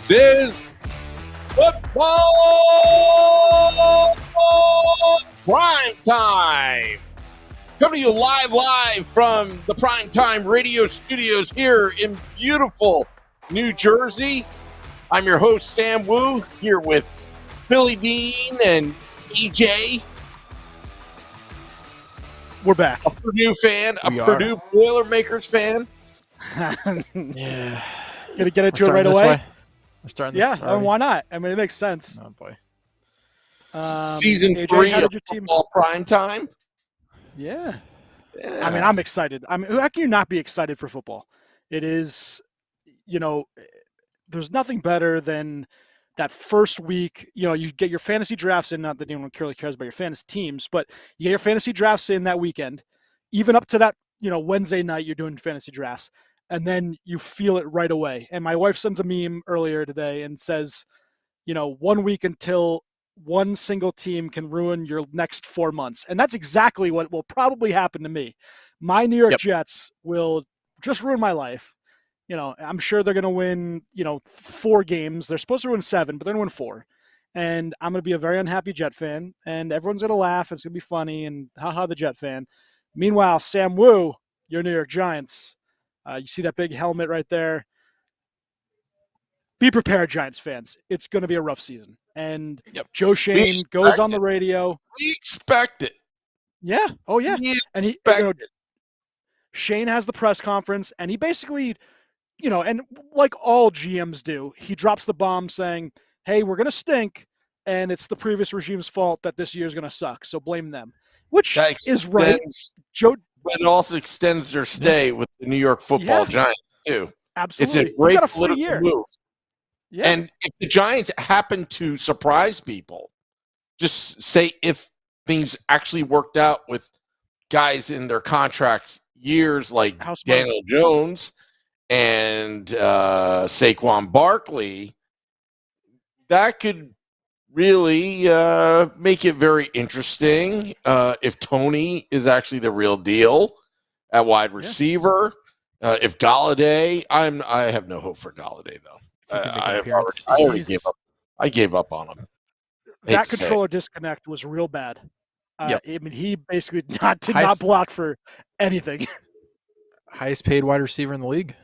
This is Football Primetime. Coming to you live from the Primetime radio studios here in beautiful New Jersey. I'm your host, Sam Wu, here with Billy Bean and EJ. We're back. A Purdue fan, Purdue Boilermakers fan. Yeah. Gonna get into it right away? We're starting this. Yeah, why not? I mean, it makes sense. Oh, boy. Season AJ, 3 how of did your team? Football Primetime. Yeah. Yeah. I mean, I'm excited. I mean, how can you not be excited for football? It is, there's nothing better than that first week. You get your fantasy drafts in, not that anyone really cares about your fantasy teams, but you get your fantasy drafts in that weekend, even up to that, Wednesday night, you're doing fantasy drafts, and then you feel it right away. And my wife sends a meme earlier today and says, 1 week until one single team can ruin your next 4 months. And that's exactly what will probably happen to me. My New York Jets will just ruin my life. I'm sure they're going to win, 4 games. They're supposed to win 7, but they're going to win 4. And I'm going to be a very unhappy Jet fan, and everyone's going to laugh. It's going to be funny, and haha, the Jet fan. Meanwhile, Sam Wu, your New York Giants, you see that big helmet right there. Be prepared, Giants fans. It's going to be a rough season. And Joe Shane goes on the radio. We expect it. Yeah. Oh, yeah. And Shane has the press conference, and he basically, and like all GMs do, he drops the bomb saying, hey, we're going to stink, and it's the previous regime's fault that this year is going to suck, so blame them, which is right. But it also extends their stay with the New York Football Giants, too. Absolutely. It's a great political year. move. Yeah. And if the Giants happen to surprise people, just say if things actually worked out with guys in their contract years like Daniel Jones and Saquon Barkley, that could really make it very interesting if Tony is actually the real deal at wide receiver. If Galladay, I have no hope for Galladay, though. I already gave up. I gave up on him. That controller disconnect was real bad. I mean, he basically did not block for anything. Highest paid wide receiver in the league.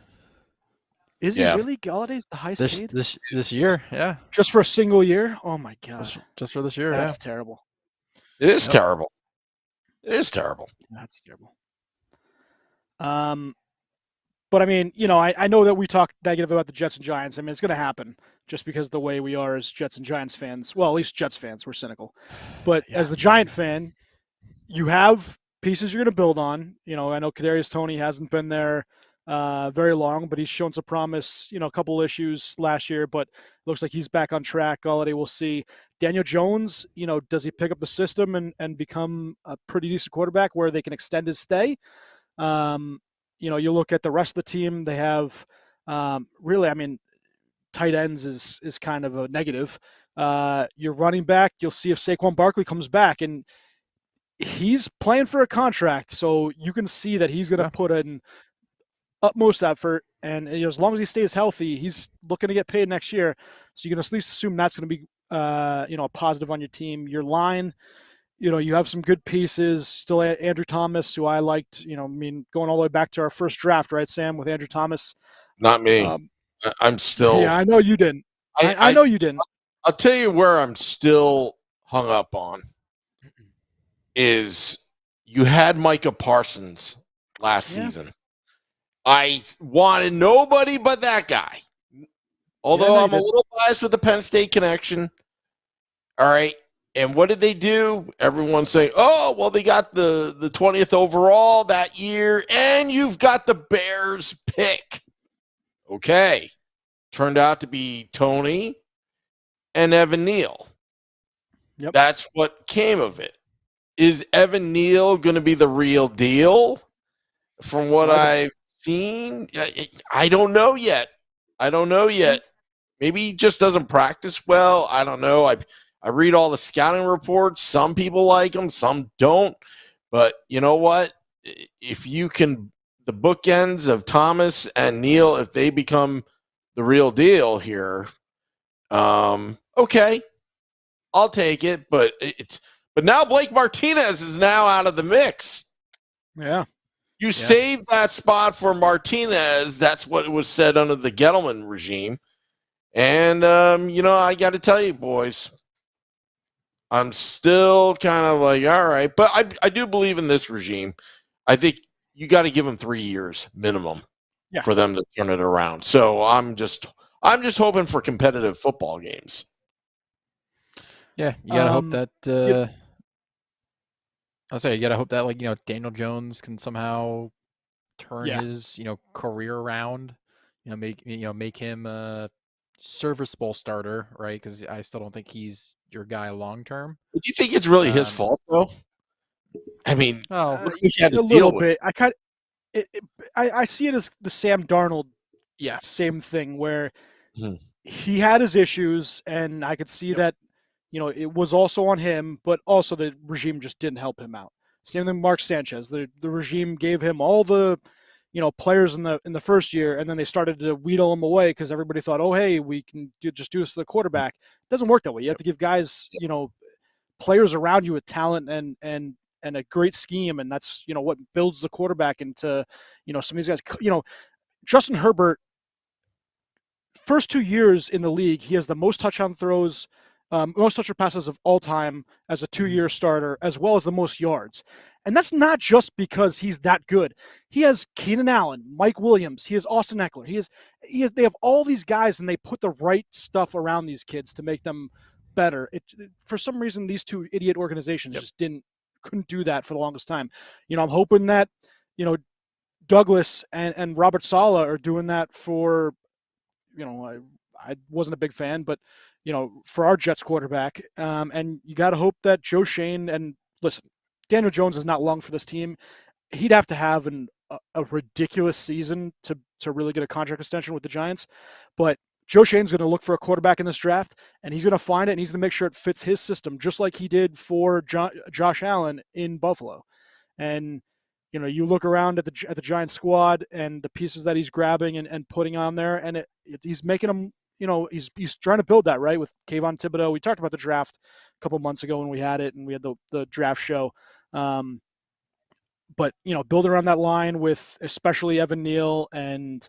Is he really? Galladay's the highest paid? This year, yeah. Just for a single year? Oh, my God. Just for this year, That's terrible. It is terrible. It is terrible. That's terrible. But I mean, I know that we talk negative about the Jets and Giants. I mean, it's going to happen just because of the way we are as Jets and Giants fans. Well, at least Jets fans, we're cynical. But as the Giant fan, you have pieces you're going to build on. I know Kadarius Toney hasn't been there very long, but he's shown some promise. A couple issues last year, but looks like he's back on track. Galladay, we'll see. Daniel Jones, does he pick up the system and become a pretty decent quarterback where they can extend his stay? You look at the rest of the team, they have really, I mean, tight ends is kind of a negative. Your running back, you'll see if Saquon Barkley comes back, and he's playing for a contract, so you can see that he's going to put in utmost effort, and as long as he stays healthy, he's looking to get paid next year. So you can at least assume that's going to be, a positive on your team. Your line, you have some good pieces. Still Andrew Thomas, who I liked, going all the way back to our first draft, right, Sam, with Andrew Thomas? Not me. I'm still. Yeah, I know you didn't. I know you didn't. I'll tell you where I'm still hung up on is you had Micah Parsons last season. I wanted nobody but that guy. Although I'm a little biased with the Penn State connection. All right. And what did they do? Everyone's saying, oh, well, they got the 20th overall that year, and you've got the Bears pick. Okay. Turned out to be Tony and Evan Neal. Yep. That's what came of it. Is Evan Neal going to be the real deal? From what I've seen, I don't know yet. Maybe he just doesn't practice well. I don't know. I read all the scouting reports. Some people like him, some don't. But you know what? If you can, the bookends of Thomas and Neal, if they become the real deal here, Okay, I'll take it. But now Blake Martinez is now out of the mix. Yeah. You saved that spot for Martinez. That's what was said under the Gettleman regime. And, I got to tell you, boys, I'm still kind of like, all right. But I do believe in this regime. I think you got to give them 3 years minimum for them to turn it around. So I'm just hoping for competitive football games. Yeah, you got to hope that I'll say you got to hope that Daniel Jones can somehow turn his career around, make him a serviceable starter, right? Because I still don't think he's your guy long term. Do you think it's really his fault though? I mean, a little bit. I see it as the Sam Darnold, same thing where he had his issues, and I could see that. It was also on him, but also the regime just didn't help him out. Same thing with Mark Sanchez. The regime gave him all the, players in the first year, and then they started to wheedle him away because everybody thought, oh, hey, we can just do this to the quarterback. It doesn't work that way. You have to give guys, players around you with talent and a great scheme, and that's what builds the quarterback into some of these guys. Justin Herbert, first 2 years in the league, he has the most touchdown throws. Most touchdown passes of all time as a 2-year starter, as well as the most yards. And that's not just because he's that good. He has Keenan Allen, Mike Williams. He has Austin Eckler. They have all these guys, and they put the right stuff around these kids to make them better. For some reason, these two idiot organizations just couldn't do that for the longest time. I'm hoping that, Douglas and Robert Saleh are doing that for, I wasn't a big fan, but for our Jets quarterback. And you got to hope that Joe Shane, and listen, Daniel Jones is not long for this team. He'd have to have a ridiculous season to really get a contract extension with the Giants. But Joe Shane's going to look for a quarterback in this draft, and he's going to find it, and he's going to make sure it fits his system, just like he did for Josh Allen in Buffalo. And you look around at the Giants squad and the pieces that he's grabbing and putting on there, and he's making them. He's trying to build that, right, with Kayvon Thibodeau. We talked about the draft a couple months ago when we had it, and we had the draft show. But build around that line with especially Evan Neal and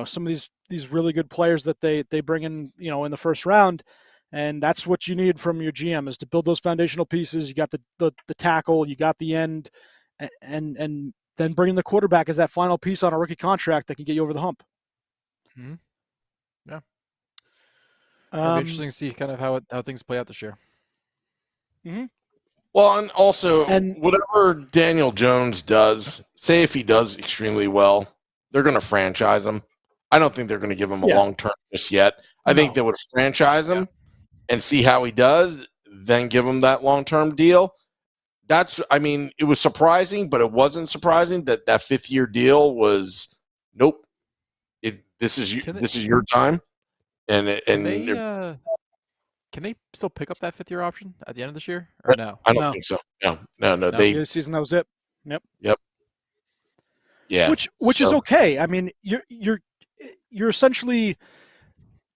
some of these really good players that they bring in in the first round, and that's what you need from your GM is to build those foundational pieces. You got the tackle, you got the end, and then bring in the quarterback as that final piece on a rookie contract that can get you over the hump. Mm-hmm. Yeah. It'll be interesting to see kind of how things play out this year. Mm-hmm. Well, and also, whatever Daniel Jones does, say if he does extremely well, they're going to franchise him. I don't think they're going to give him a long term just yet. I think they would franchise him and see how he does, then give him that long term deal. It was surprising, but it wasn't surprising that 5th-year deal was nope. This is your time. Can they still pick up that 5th-year option at the end of this year, or no? I don't think so. No. The season that was it. Yep. Yeah. Which is okay. I mean, you're essentially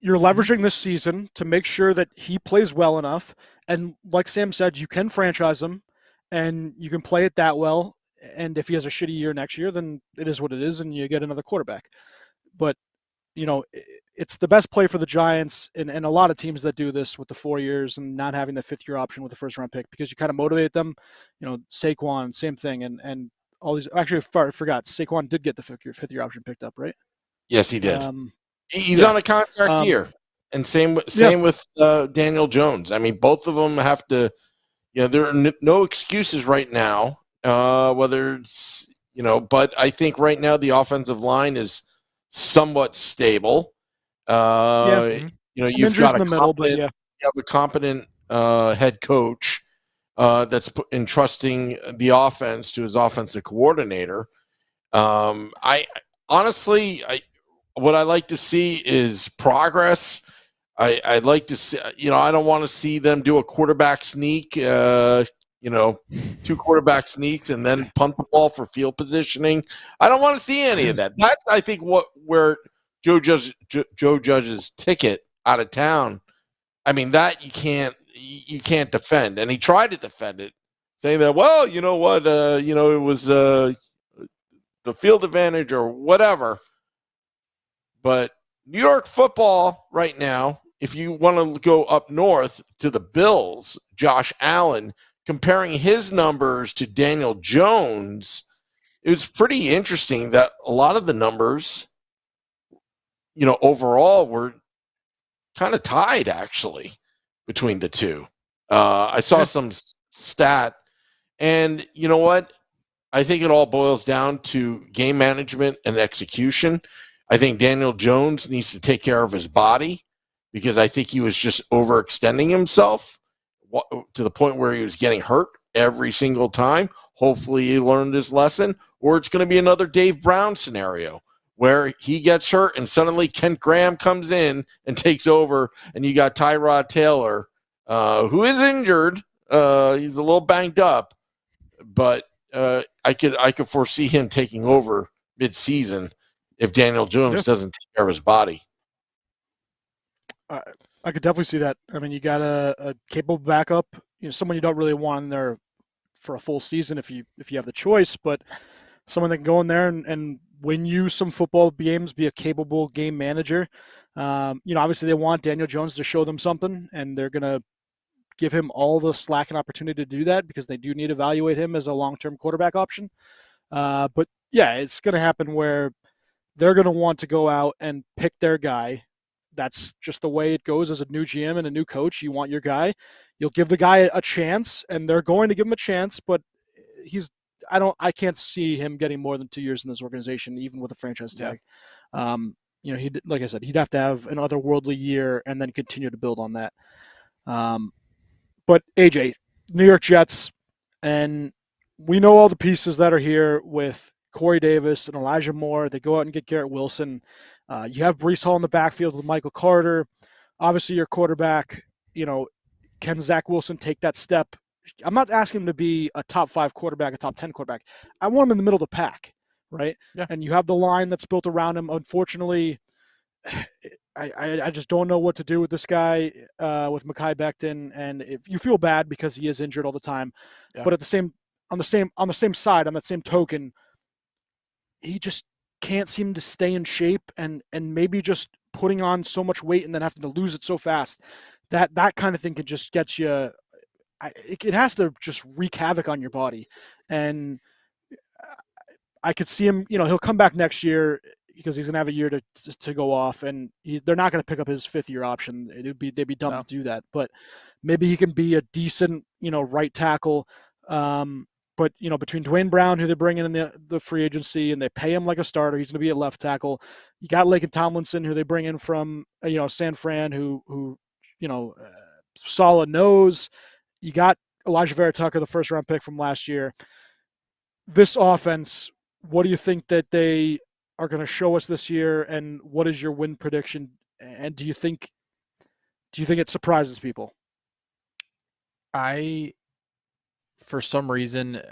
leveraging this season to make sure that he plays well enough, and like Sam said, you can franchise him, and you can play it that well. And if he has a shitty year next year, then it is what it is, and you get another quarterback. But it's the best play for the Giants and a lot of teams that do this with the 4 years and not having the 5th-year option with the first-round pick because you kind of motivate them. Saquon, same thing, and all these. Actually, I forgot. Saquon did get the 5th-year option picked up, right? Yes, he did. He's on a contract year, and same with Daniel Jones. I mean, both of them have to. There are no excuses right now. Whether it's but I think right now the offensive line is somewhat stable. You've got you have a competent head coach that's entrusting the offense to his offensive coordinator. I honestly, what I like to see is progress. I'd like to see, I don't want to see them do a quarterback sneak, 2 quarterback sneaks and then punt the ball for field positioning. I don't want to see any of that. That's, I think, where Joe Judge's ticket out of town I mean, that you can't defend. And he tried to defend it, saying that, well, you know what, it was the field advantage or whatever. But New York football right now, if you want to go up north to the Bills, Josh Allen, comparing his numbers to Daniel Jones, it was pretty interesting that a lot of the numbers, overall were kind of tied actually between the two. I saw some stat, and you know what? I think it all boils down to game management and execution. I think Daniel Jones needs to take care of his body because I think he was just overextending himself to the point where he was getting hurt every single time. Hopefully he learned his lesson, or it's going to be another Dave Brown scenario where he gets hurt and suddenly Kent Graham comes in and takes over, and you got Tyrod Taylor, who is injured. He's a little banged up, but I could foresee him taking over mid-season if Daniel Jones doesn't take care of his body. I could definitely see that. I mean, you got a capable backup, someone you don't really want in there for a full season if you have the choice, but someone that can go in there and win you some football games, be a capable game manager. Obviously they want Daniel Jones to show them something, and they're going to give him all the slack and opportunity to do that because they do need to evaluate him as a long-term quarterback option. But yeah, it's going to happen where they're going to want to go out and pick their guy. That's just the way it goes as a new GM and a new coach. You want your guy. You'll give the guy a chance, and they're going to give him a chance, but I can't see him getting more than 2 years in this organization, even with a franchise tag. Yeah. Like I said, he'd have to have an otherworldly year and then continue to build on that. But AJ, New York Jets, and we know all the pieces that are here with Corey Davis and Elijah Moore. They go out and get Garrett Wilson. You have Breece Hall in the backfield with Michael Carter. Obviously, your quarterback, can Zach Wilson take that step? I'm not asking him to be a top 5 quarterback, a top 10 quarterback. I want him in the middle of the pack, right? Yeah. And you have the line that's built around him. Unfortunately, I just don't know what to do with this guy, with Mekhi Becton, and if you feel bad because he is injured all the time, but on the same side, on that same token, he just can't seem to stay in shape, and maybe just putting on so much weight and then having to lose it so fast, that kind of thing can just get you. It has to just wreak havoc on your body, and I could see him. He'll come back next year because he's gonna have a year to go off, and they're not gonna pick up his 5th-year option. They'd be dumb to do that. But maybe he can be a decent, right tackle. But between Dwayne Brown, who they bring in the free agency, and they pay him like a starter, he's gonna be a left tackle. You got Laken Tomlinson, who they bring in from San Fran, who solid nose. You got Elijah Vera Tucker, the first-round pick from last year. This offense, what do you think that they are going to show us this year, and what is your win prediction? And do you think it surprises people? For some reason,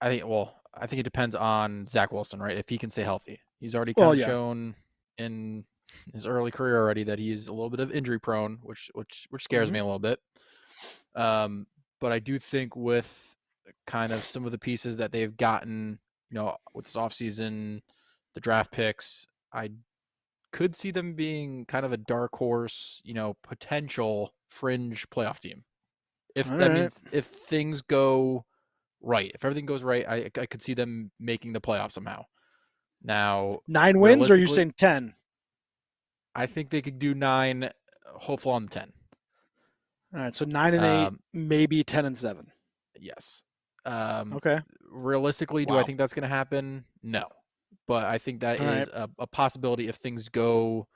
I think it depends on Zach Wilson, right? If he can stay healthy. He's already kind of shown in his early career already that he's a little bit of injury prone, which scares me a little bit. But I do think with kind of some of the pieces that they've gotten, with this offseason, the draft picks, I could see them being kind of a dark horse, potential fringe playoff team. Means if things go right, if everything goes right, I could see them making the playoffs somehow. Now, 9 wins, or are you saying 10? I think they could do 9, hopeful on 10. All right, so 9-8, maybe 10-7. Yes. Okay. Realistically, do I think that's going to happen? No. But I think that is a possibility if things go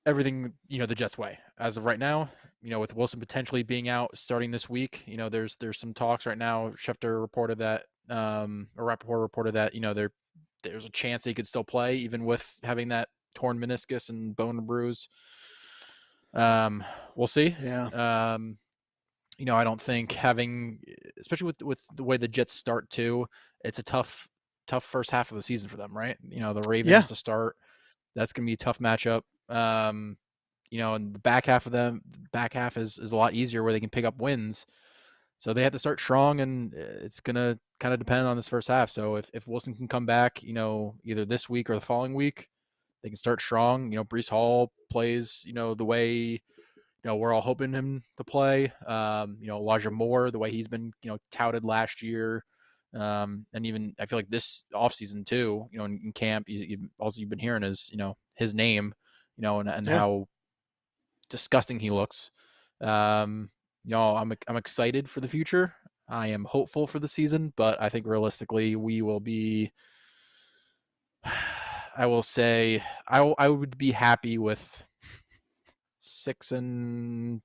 everything, the Jets' way. As of right now, with Wilson potentially being out starting this week, there's some talks right now. Schefter reported that, or Rappaport reported that, there's a chance he could still play even with having that torn meniscus and bone bruise. We'll see. Yeah. I don't think having, especially with the way the Jets start too, it's a tough first half of the season for them, right? The Ravens to start, that's going to be a tough matchup. and the back half is a lot easier where they can pick up wins. So they have to start strong, and it's gonna kind of depend on this first half. So if Wilson can come back, either this week or the following week, they can start strong. Brees Hall plays, the way we're all hoping him to play. Elijah Moore, the way he's been, touted last year, and even I feel like this offseason too. In camp, all you've been hearing is his name, and how disgusting he looks. I'm excited for the future. I am hopeful for the season, but I think realistically we will be. I will say I would be happy with 6 and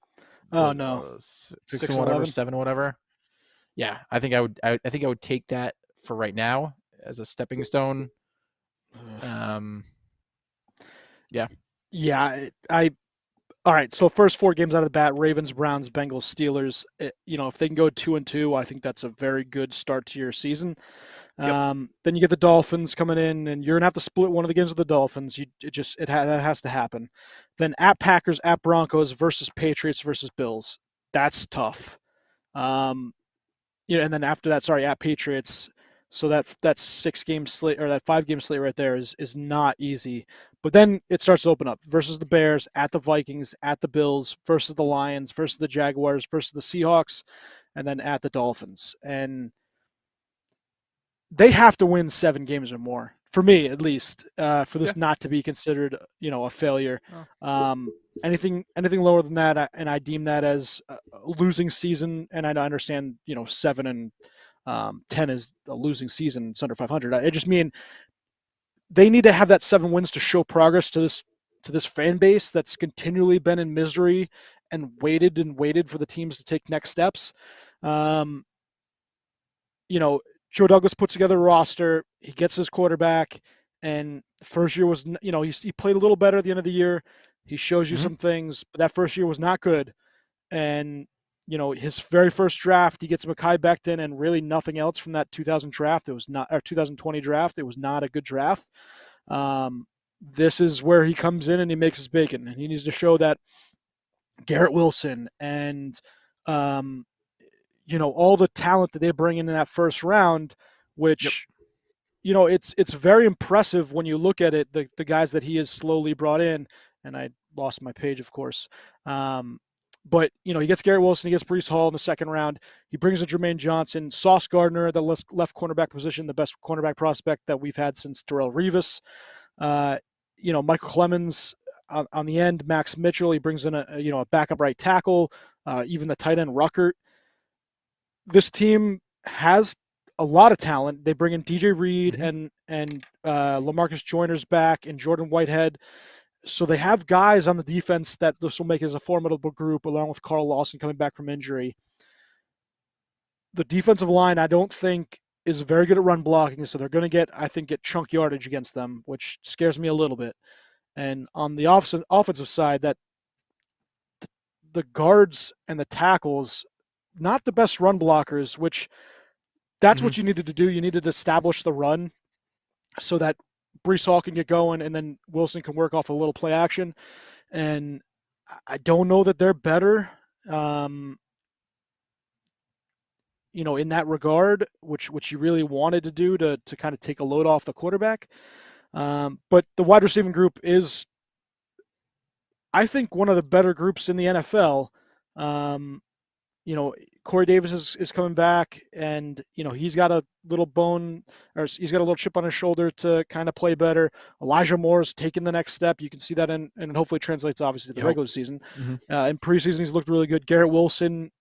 oh no, 6 and whatever, 7 whatever. Yeah, I think I think I would take that for right now as a stepping stone. Yeah. All right, so first 4 games out of the bat: Ravens, Browns, Bengals, Steelers. If they can go 2-2, I think that's a very good start to your season. Yep. Then you get the Dolphins coming in, and you're gonna have to split one of the games with the Dolphins. That has to happen. Then at Packers, at Broncos versus Patriots versus Bills. That's tough. And then after that, at Patriots. So that 6-game slate or that 5-game slate right there is not easy. But then it starts to open up versus the Bears, at the Vikings, at the Bills, versus the Lions, versus the Jaguars, versus the Seahawks, and then at the Dolphins. And they have to win 7 games or more, for me at least, for this not to be considered, a failure. Anything lower than that, and I deem that as a losing season. And I understand, 7 and 10 is a losing season. It's under 500. I just mean they need to have that 7 wins to show progress to this fan base that's continually been in misery and waited for the teams to take next steps. Joe Douglas puts together a roster. He gets his quarterback, and the first year was, he played a little better at the end of the year. He shows you some things, but that first year was not good. And his very first draft, he gets Mekhi Becton and really nothing else from that 2020 draft. It was not a good draft. This is where he comes in and he makes his bacon, and he needs to show that Garrett Wilson and all the talent that they bring in that first round, which it's very impressive when you look at it. The guys that he has slowly brought in, and I lost my page, of course. But, he gets Garrett Wilson, he gets Breece Hall in the second round. He brings in Jermaine Johnson, Sauce Gardner, the left cornerback position, the best cornerback prospect that we've had since Terrell Revis. Michael Clemens on the end, Max Mitchell, he brings in a backup right tackle, even the tight end Ruckert. This team has a lot of talent. They bring in DJ Reed and LaMarcus Joyner's back and Jordan Whitehead. So they have guys on the defense that this will make as a formidable group, along with Carl Lawson coming back from injury. The defensive line, I don't think, is very good at run blocking, so they're going to get chunk yardage against them, which scares me a little bit. And on the offensive side, that the guards and the tackles, not the best run blockers, which that's what you needed to do. You needed to establish the run so that Breece Hall can get going, and then Wilson can work off a little play action. And I don't know that they're better, in that regard, which you really wanted to do to kind of take a load off the quarterback. But the wide receiving group is, I think, one of the better groups in the NFL. Corey Davis is coming back, and he's got a little he's got a little chip on his shoulder to kind of play better. Elijah Moore's taking the next step. You can see that and hopefully translates obviously to the regular season. In preseason, he's looked really good. Garrett Wilson,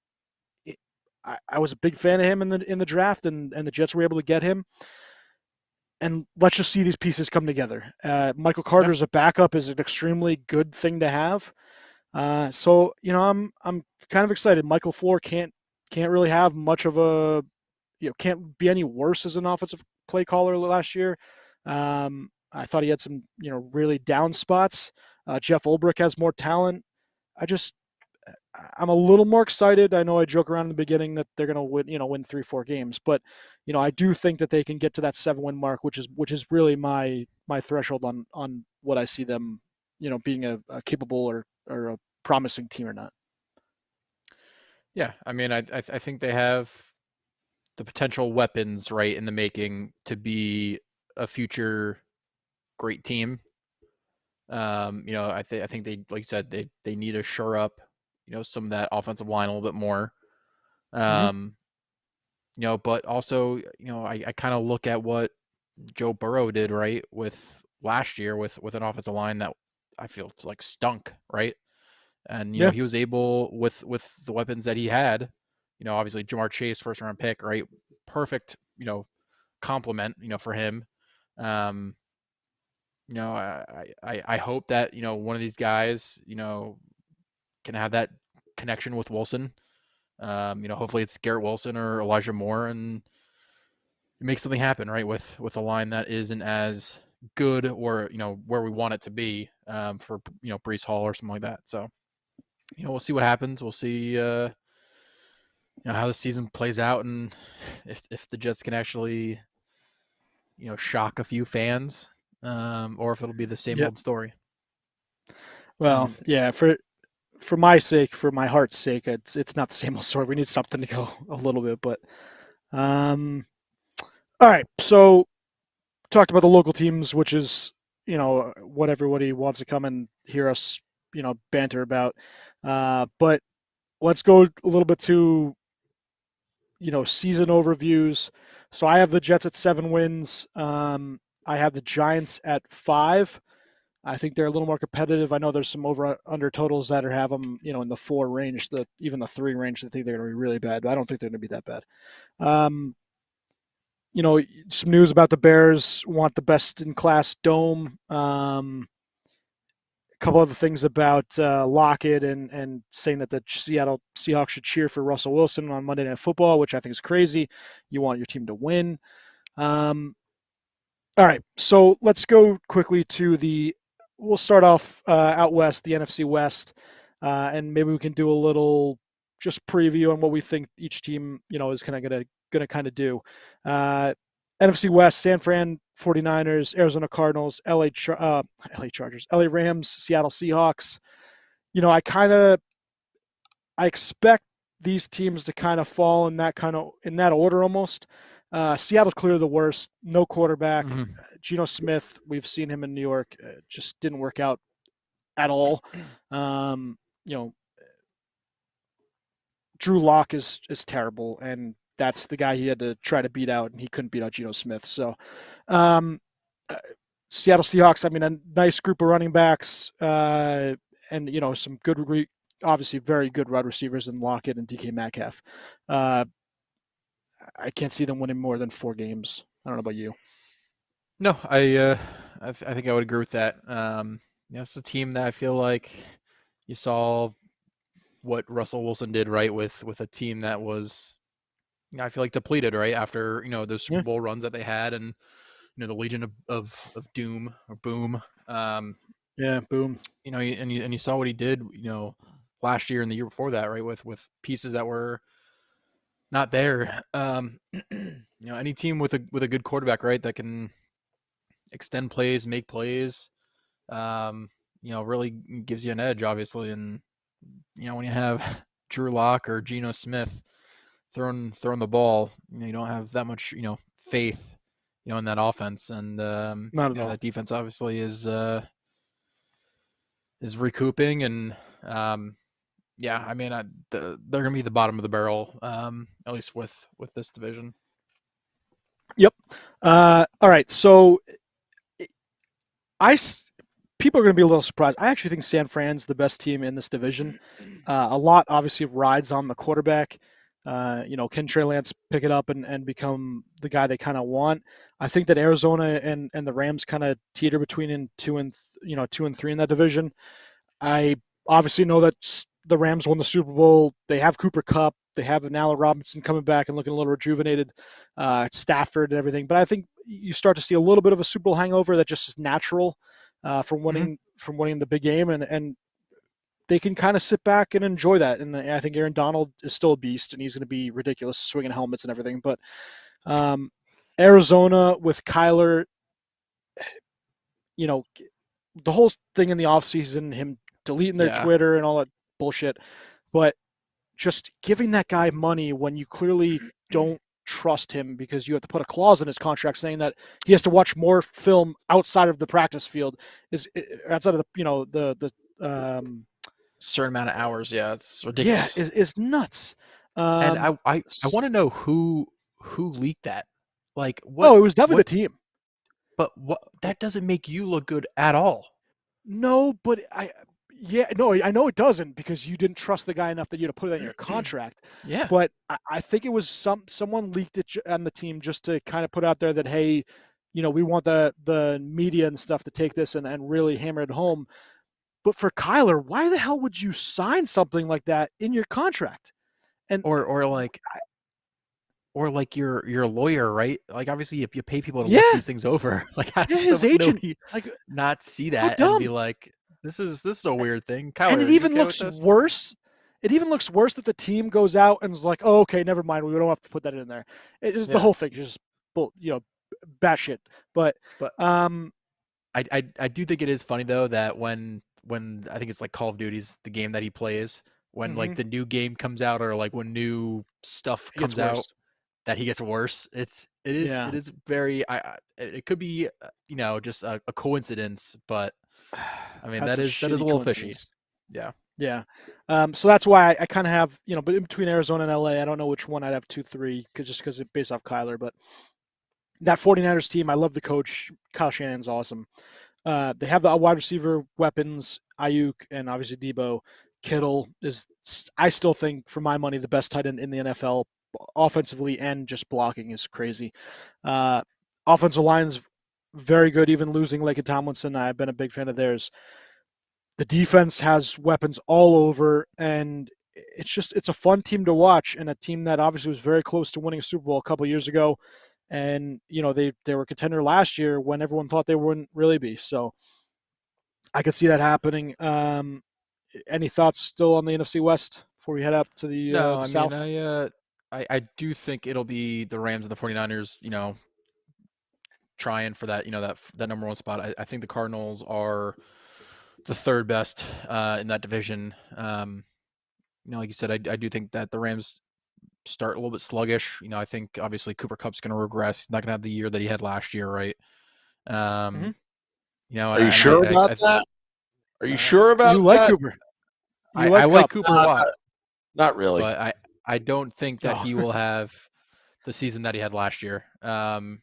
I was a big fan of him in the draft, and the Jets were able to get him. And let's just see these pieces come together. Michael Carter as a backup is an extremely good thing to have. So I'm kind of excited. Michael Floor can't really have much of a, can't be any worse as an offensive play caller last year. I thought he had some, really down spots. Jeff Ulbrich has more talent. I'm a little more excited. I know I joke around in the beginning that they're going to win 3-4 games, but I do think that they can get to that 7-win mark, which is really my threshold on what I see them, being a capable or a promising team or not. Yeah, I mean, I think they have the potential weapons right in the making to be a future great team. I think they, like you said, they need to shore up, some of that offensive line a little bit more. But also, I kind of look at what Joe Burrow did right with last year with an offensive line that I feel like stunk, right? And he was able with the weapons that he had, obviously Jamar Chase, first round pick, right? Perfect, compliment, for him. I hope that one of these guys can have that connection with Wilson. Hopefully it's Garrett Wilson or Elijah Moore, and make something happen, right? With a line that isn't as good or where we want it to be for Breece Hall or something like that. So we'll see what happens. We'll see how the season plays out, and if the Jets can actually shock a few fans, or if it'll be the same old story. Well, yeah, for my sake, for my heart's sake, it's not the same old story. We need something to go a little bit, but all right. So talked about the local teams, which is what everybody wants to come and hear us banter about. But let's go a little bit to season overviews. So I have the Jets at 7 wins. I have the Giants at 5. I think they're a little more competitive. I know there's some over/under totals that have them, in the 4 range, even the 3 range. I think they're going to be really bad, but I don't think they're going to be that bad. Some news about the Bears want the best in class dome. A couple other things about Lockett and saying that the Seattle Seahawks should cheer for Russell Wilson on Monday Night Football, which I think is crazy. You want your team to win. All right, so let's go quickly to we'll start off out west, the NFC West, and maybe we can do a little just preview on what we think each team, is kind of going to do. NFC West, San Fran 49ers, Arizona Cardinals, LA Chargers, LA Rams, Seattle Seahawks. I expect these teams to kind of fall in that order almost. Seattle's clearly the worst. No quarterback. Mm-hmm. Geno Smith, we've seen him in New York, just didn't work out at all. Drew Lock is terrible, and that's the guy he had to try to beat out, and he couldn't beat out Geno Smith. So, Seattle Seahawks, I mean, a nice group of running backs, and some good, obviously very good wide receivers in Lockett and DK Metcalf. I can't see them winning more than 4 games. I don't know about you. No, I think I would agree with that. It's a team that I feel like you saw what Russell Wilson did, right, with a team that was, I feel like, depleted, right, after those Super Bowl runs that they had, and the Legion of Doom or Boom. Boom. And you saw what he did, last year and the year before that, right, with pieces that were not there. Any team with a good quarterback, right, that can extend plays, make plays, really gives you an edge, obviously. And when you have Drew Lock or Geno Smith throwing the ball, you don't have that much faith in that offense. And not at all. That defense obviously is recouping, and I mean, they're gonna be the bottom of the barrel, at least with this division. Yep. All right, so people are going to be a little surprised. I actually think San Fran's the best team in this division. A lot obviously rides on the quarterback. Can Trey Lance pick it up and become the guy they kind of want? I think that Arizona and the Rams kind of teeter between 2 and 3 in that division. I obviously know that the Rams won the Super Bowl. They have Cooper Kupp. They have Allen Robinson coming back and looking a little rejuvenated, Stafford and everything. But I think you start to see a little bit of a Super Bowl hangover that just is natural from winning the big game, and they can kind of sit back and enjoy that. And I think Aaron Donald is still a beast, and he's going to be ridiculous swinging helmets and everything. But Arizona with Kyler, the whole thing in the offseason, him deleting their Twitter and all that bullshit. But just giving that guy money when you clearly don't trust him because you have to put a clause in his contract saying that he has to watch more film outside of the practice field is outside of the certain amount of hours. Yeah, it's ridiculous. Yeah, is nuts. And I want to know who leaked that. Like what? Oh, it was definitely the team. But that doesn't make you look good at all. No, but I know it doesn't because you didn't trust the guy enough that you had to put it in your contract. Yeah. But I think it was someone leaked it on the team just to kind of put out there that, hey, we want the media and stuff to take this and really hammer it home. But for Kyler, why the hell would you sign something like that in your contract? And or like your lawyer, right? Like obviously if you pay people to look these things over, like his agent not see that and be like, this is a weird thing. Kyler, and it even looks worse. It even looks worse that the team goes out and is like, oh, okay, never mind, we don't have to put that in there. The whole thing is just batshit. But I do think it is funny though that when I think it's like Call of Duty's the game that he plays, when like the new game comes out or like when new stuff comes out, that he gets worse. It is very it could be just a coincidence, but I mean that is a little fishy. Yeah. So that's why I kind of have but in between Arizona and LA, I don't know which one I'd have 2-3 because it's based off Kyler, but that 49ers team, I love the coach. Kyle Shanahan's awesome. They have the wide receiver weapons, Ayuk and obviously Debo. Kittle is, I still think, for my money, the best tight end in the NFL, offensively and just blocking is crazy. Offensive line's very good, even losing Laken Tomlinson. I've been a big fan of theirs. The defense has weapons all over, and it's a fun team to watch, and a team that obviously was very close to winning a Super Bowl a couple years ago. And, they were a contender last year when everyone thought they wouldn't really be. So I could see that happening. Any thoughts still on the NFC West before we head up to the South? I do think it'll be the Rams and the 49ers, trying for that, that number one spot. I think the Cardinals are the third best in that division. Like you said, I do think that the Rams start a little bit sluggish. I think obviously Cooper Kupp's going to regress. He's not going to have the year that he had last year, right? Are you sure about that? Are you sure about that? You like Cooper? I like Cooper a lot. Not really. But I don't think that he will have the season that he had last year. And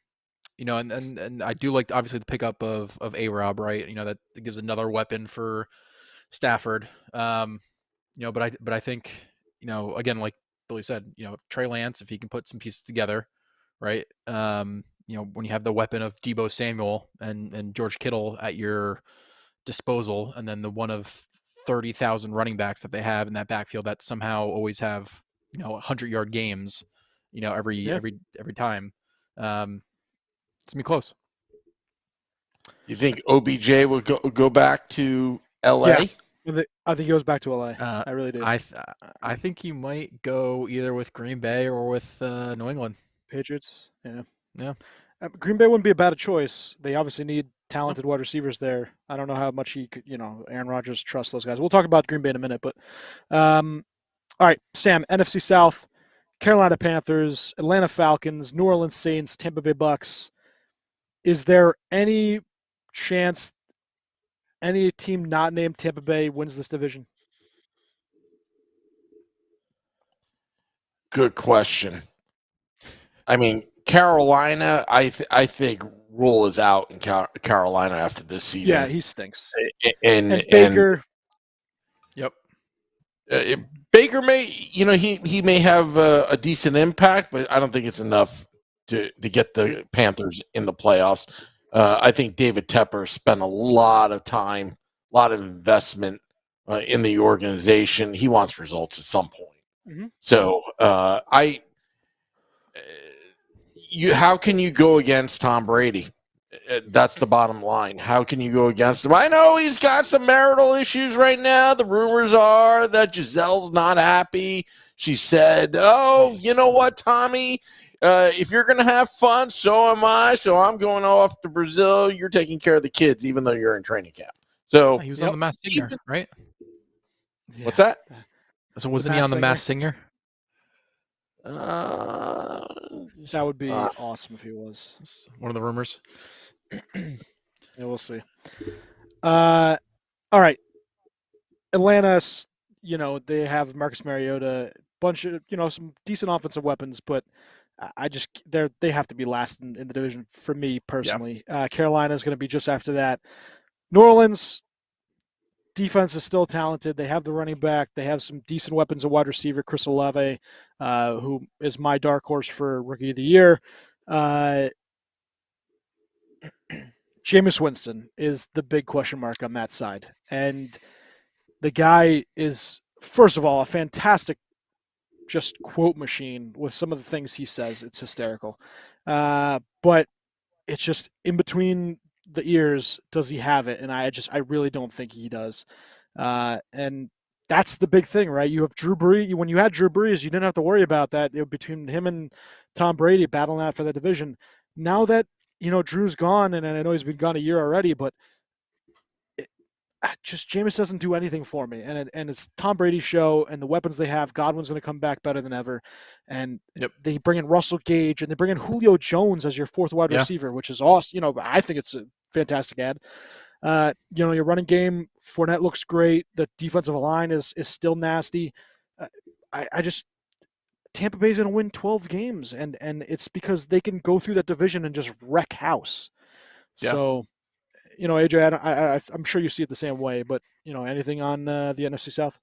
I do like obviously the pickup of A-Rob, right? That gives another weapon for Stafford. But I think, again, like Billy said, Trey Lance, if he can put some pieces together, right? When you have the weapon of Deebo Samuel and George Kittle at your disposal, and then the one of 30,000 running backs that they have in that backfield that somehow always have 100-yard games, every time. It's gonna be close. You think OBJ would go back to LA? Yeah. I think he goes back to LA. I really do. I think he might go either with Green Bay or with New England Patriots. Yeah. Yeah. Green Bay wouldn't be a bad choice. They obviously need talented wide receivers there. I don't know how much he could, Aaron Rodgers trusts those guys. We'll talk about Green Bay in a minute, but all right, Sam, NFC South, Carolina Panthers, Atlanta Falcons, New Orleans Saints, Tampa Bay Bucks. Is there any chance any team not named Tampa Bay wins this division? Good question. I mean, Carolina, I think Rule is out in Carolina after this season. Yeah, he stinks. And Baker. Yep. Baker may, he may have a decent impact, but I don't think it's enough to get the Panthers in the playoffs. I think David Tepper spent a lot of time, a lot of investment in the organization. He wants results at some point. Mm-hmm. So how can you go against Tom Brady? That's the bottom line. How can you go against him? I know he's got some marital issues right now. The rumors are that Gisele's not happy. She said, "Oh, you know what, Tommy? If you're going to have fun, so am I. So I'm going off to Brazil. You're taking care of the kids, even though you're in training camp." So he was on the Masked Singer, right? Yeah. What's that? So wasn't he on the Masked Singer? That would be awesome if he was. That's one of the rumors. Yeah, we'll see. All right. Atlanta, they have Marcus Mariota, bunch of, some decent offensive weapons, but they have to be last in the division for me personally. Yeah. Carolina is going to be just after that. New Orleans defense is still talented. They have the running back. They have some decent weapons at wide receiver. Chris Olave, who is my dark horse for Rookie of the Year. Jameis Winston is the big question mark on that side. And the guy is, first of all, a fantastic just quote machine with some of the things he says. It's hysterical. But it's just in between the ears, does he have it? And I really don't think he does. And that's the big thing, right? You have Drew Brees. When you had Drew Brees, you didn't have to worry about that. Between him and Tom Brady battling out for that division. Now that, Drew's gone, and I know he's been gone a year already, but just Jameis doesn't do anything for me, and it's Tom Brady's show, and the weapons they have. Godwin's going to come back better than ever, and they bring in Russell Gage, and they bring in Julio Jones as your fourth wide receiver, which is awesome. I think it's a fantastic ad. Your running game, Fournette looks great. The defensive line is still nasty. I just Tampa Bay's going to win 12 games, and it's because they can go through that division and just wreck house. Yeah. So. AJ, I'm sure you see it the same way, but, anything on the NFC South?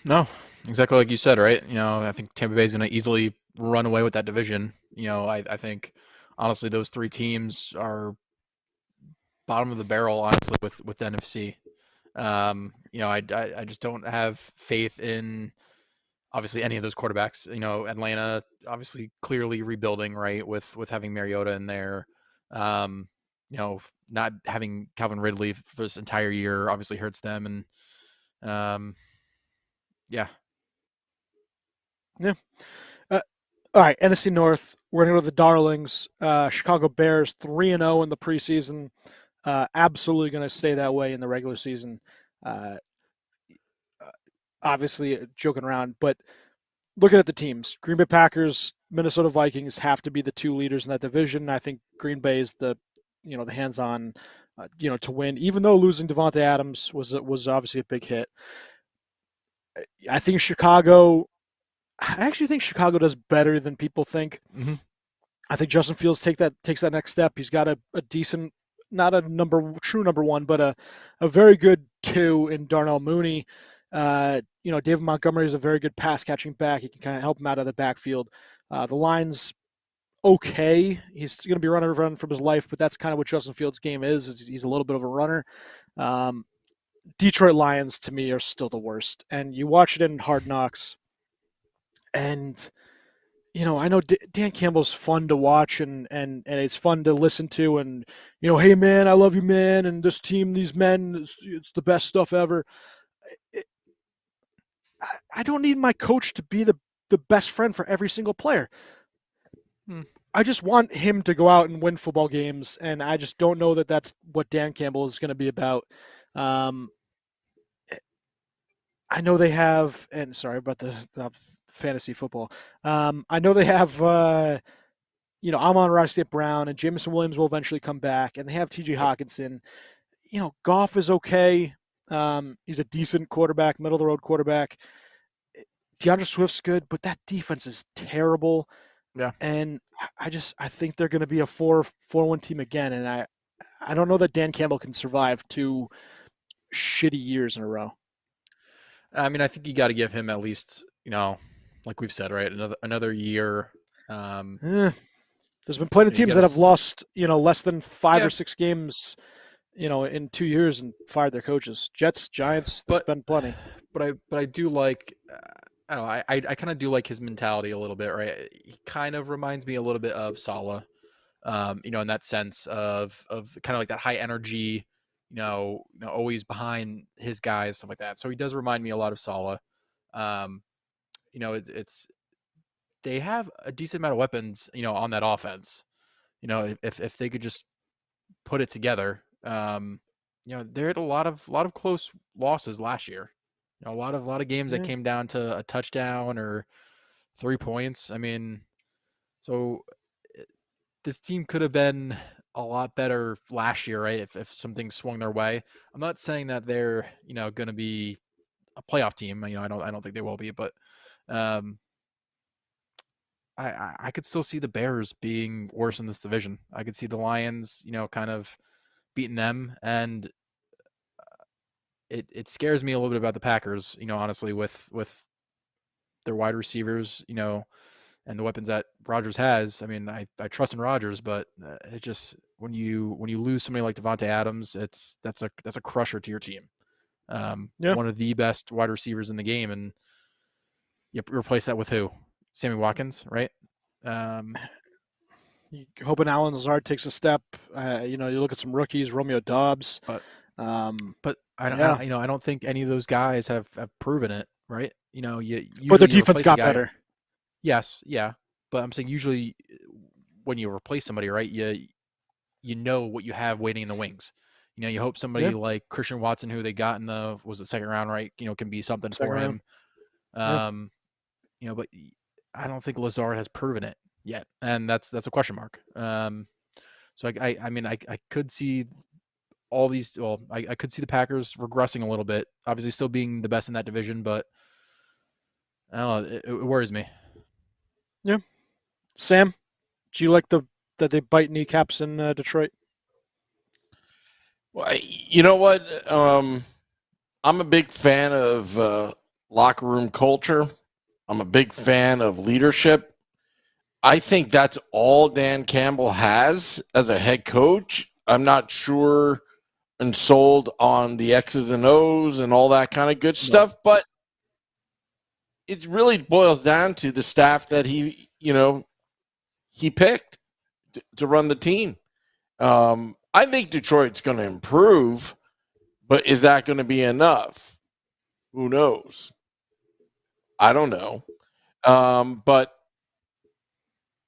No, exactly like you said, right? I think Tampa Bay is going to easily run away with that division. I think, honestly, those three teams are bottom of the barrel, honestly, with the NFC. I just don't have faith in, obviously, any of those quarterbacks. Atlanta, obviously, clearly rebuilding, right, with having Mariota in there. Not having Calvin Ridley for this entire year obviously hurts them. And yeah. All right, NFC North. We're going to go to the Darlings. Chicago Bears 3-0 in the preseason. Absolutely going to stay that way in the regular season. Obviously, joking around, but looking at the teams, Green Bay Packers, Minnesota Vikings have to be the two leaders in that division. I think Green Bay is the hands-on, to win. Even though losing Devontae Adams was obviously a big hit, I think Chicago. I actually think Chicago does better than people think. Mm-hmm. I think Justin Fields takes that next step. He's got a decent, not a true number one, but a very good 2 in Darnell Mooney. David Montgomery is a very good pass catching back. He can kind of help him out of the backfield. The line's okay. He's going to be running from his life, but that's kind of what Justin Fields' game is he's a little bit of a runner. Detroit Lions, to me, are still the worst. And you watch it in Hard Knocks, and I know Dan Campbell's fun to watch and it's fun to listen to, and hey man, I love you man, and this team, these men, it's the best stuff ever. I don't need my coach to be the best friend for every single player. I just want him to go out and win football games, and I just don't know that that's what Dan Campbell is going to be about. I know they have, and sorry about the fantasy football. I know they have, Amon-Ra St. Brown and Jameson Williams will eventually come back, and they have T.J. Hawkinson. Goff is okay. He's a decent quarterback, middle of the road quarterback. DeAndre Swift's good, but that defense is terrible. Yeah, and I think they're going to be a 4-1 team again, and I don't know that Dan Campbell can survive 2 shitty years in a row. I mean, I think you got to give him at least, like we've said, right, another year. There's been plenty of teams that have lost, less than 5 or 6 games, in 2 years and fired their coaches. Jets, Giants, there's been plenty. But I do like, I don't know, I kind of do like his mentality a little bit, right? He kind of reminds me a little bit of Saleh, in that sense of kind of like that high energy, always behind his guys, stuff like that. So he does remind me a lot of Saleh. It's they have a decent amount of weapons, on that offense. If they could just put it together, they had a lot of close losses last year. A lot of games that came down to a touchdown or 3 points. I mean, so this team could have been a lot better last year, right? If something swung their way. I'm not saying that they're going to be a playoff team. I don't think they will be, but I could still see the Bears being worse in this division. I could see the Lions, kind of beating them, and it scares me a little bit about the Packers. Honestly, with their wide receivers, and the weapons that Rodgers has. I mean, I trust in Rodgers, but it just when you lose somebody like Devontae Adams, that's a crusher to your team. One of the best wide receivers in the game, and you replace that with who? Sammy Watkins, right? Hoping Alan Lazard takes a step. You look at some rookies, Romeo Doubs. But I don't think any of those guys have proven it, right? But their defense got better. Yes, yeah, but I'm saying usually when you replace somebody, right, you know what you have waiting in the wings. You hope somebody like Christian Watson, who they got in the second round, right, can be something for him. But I don't think Lazard has proven it yet, and that's a question mark. So I could see all these. Well, I could see the Packers regressing a little bit. Obviously, still being the best in that division, but I don't know. It worries me. Yeah, Sam, do you like that they bite kneecaps in Detroit? Well, you know what? I'm a big fan of locker room culture. I'm a big fan of leadership. I think that's all Dan Campbell has as a head coach. I'm not sure and sold on the X's and O's and all that kind of good stuff, but it really boils down to the staff that he picked to run the team. I think Detroit's going to improve, but is that going to be enough? Who knows? I don't know. But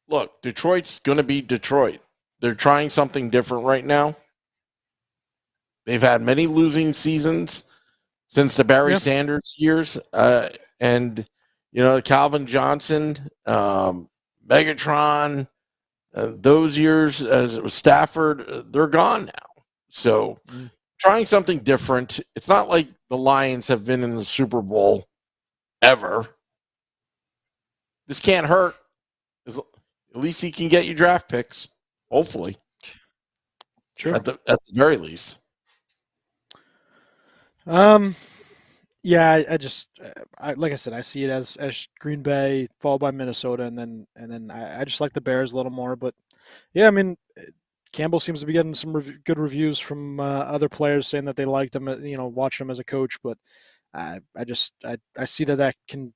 look, Detroit's going to be Detroit. They're trying something different right now. They've had many losing seasons since the Barry Sanders years. And, Calvin Johnson, Megatron, those years as it was Stafford, they're gone now. So trying something different. It's not like the Lions have been in the Super Bowl ever. This can't hurt. At least he can get you draft picks, hopefully. Sure. At the very least. Yeah, I like I said, I see it as Green Bay followed by Minnesota, and then I just like the Bears a little more. But yeah, I mean, Campbell seems to be getting some good reviews from other players saying that they liked him, watching him as a coach. But I see that can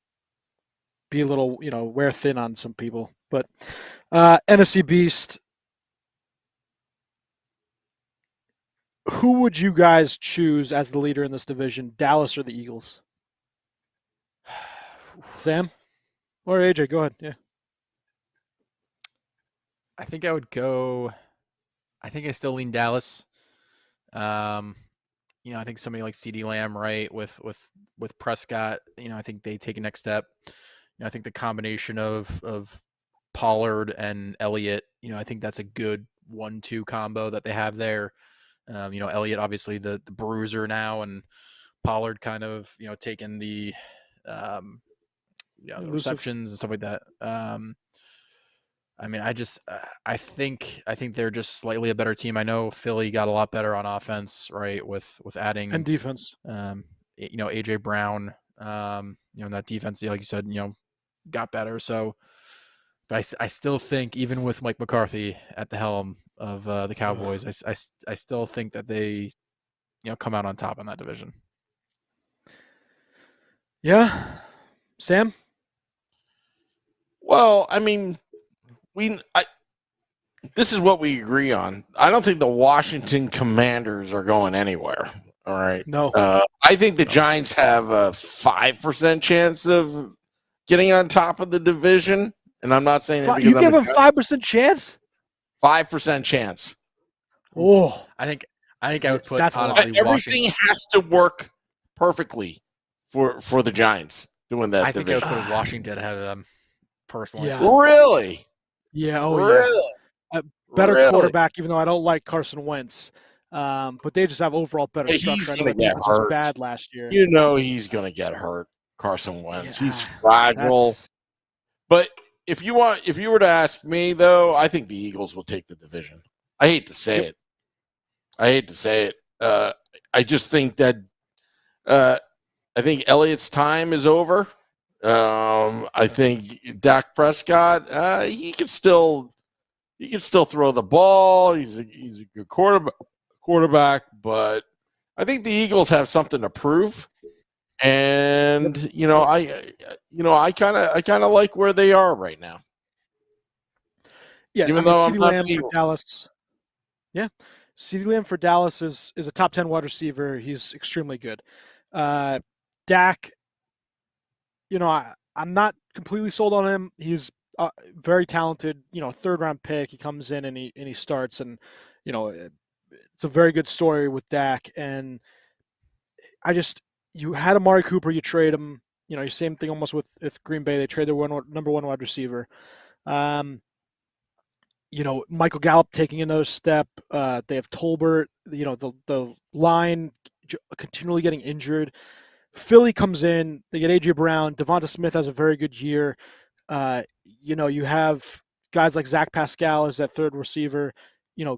be a little, wear thin on some people. But NFC Beast, who would you guys choose as the leader in this division, Dallas or the Eagles? Sam? Or AJ, go ahead. Yeah. I think I would go. I think I still lean Dallas. I think somebody like CeeDee Lamb, right, with Prescott, I think they take a next step. I think the combination of Pollard and Elliott, I think that's a good 1-2 combo that they have there. Elliott obviously the bruiser now, and Pollard kind of taking the the receptions and stuff like that. I think they're just slightly a better team. I know Philly got a lot better on offense, right, with adding and defense. AJ Brown, that defense, like you said, got better. So, but I still think even with Mike McCarthy at the helm of the Cowboys, I still think that they come out on top in that division. Yeah, Sam. Well, I mean, this is what we agree on. I don't think the Washington Commanders are going anywhere. All right. No. I think the Giants have a 5% chance of getting on top of the division, and I'm not saying that because you give them 5% chance. 5% chance. Oh, I think I would put honestly everything has to work perfectly for the Giants to win that I think I division. would put Washington ahead of them personally. Yeah. Really? Yeah. Oh, really? yeah. Better Really? quarterback, even though I don't like Carson Wentz. But they just have overall better Hey, structure. he's I know gonna that get defense was hurt. bad last year. You know he's gonna get hurt. Carson Wentz. Yeah, He's fragile. that's But if you were to ask me though, I think the Eagles will take the division. I hate to say it. I hate to say it. I just think that I think Elliott's time is over. I think Dak Prescott, he can still throw the ball. He's a good quarterback, but I think the Eagles have something to prove. And I kind of like where they are right now. yeah. Even I mean, though I'm CeeDee not Lamb the for Eagles. Dallas. Yeah, CeeDee Lamb for Dallas is a top 10 wide receiver. He's extremely good. Dak, I'm not completely sold on him. He's very talented. Third round pick. He comes in and he starts, and it's a very good story with Dak. And you had Amari Cooper, you trade him. Same thing almost with Green Bay. They trade their number one wide receiver. Michael Gallup taking another step. They have Tolbert. The line continually getting injured. Philly comes in. They get A.J. Brown. Devonta Smith has a very good year. You have guys like Zach Pascal as that third receiver.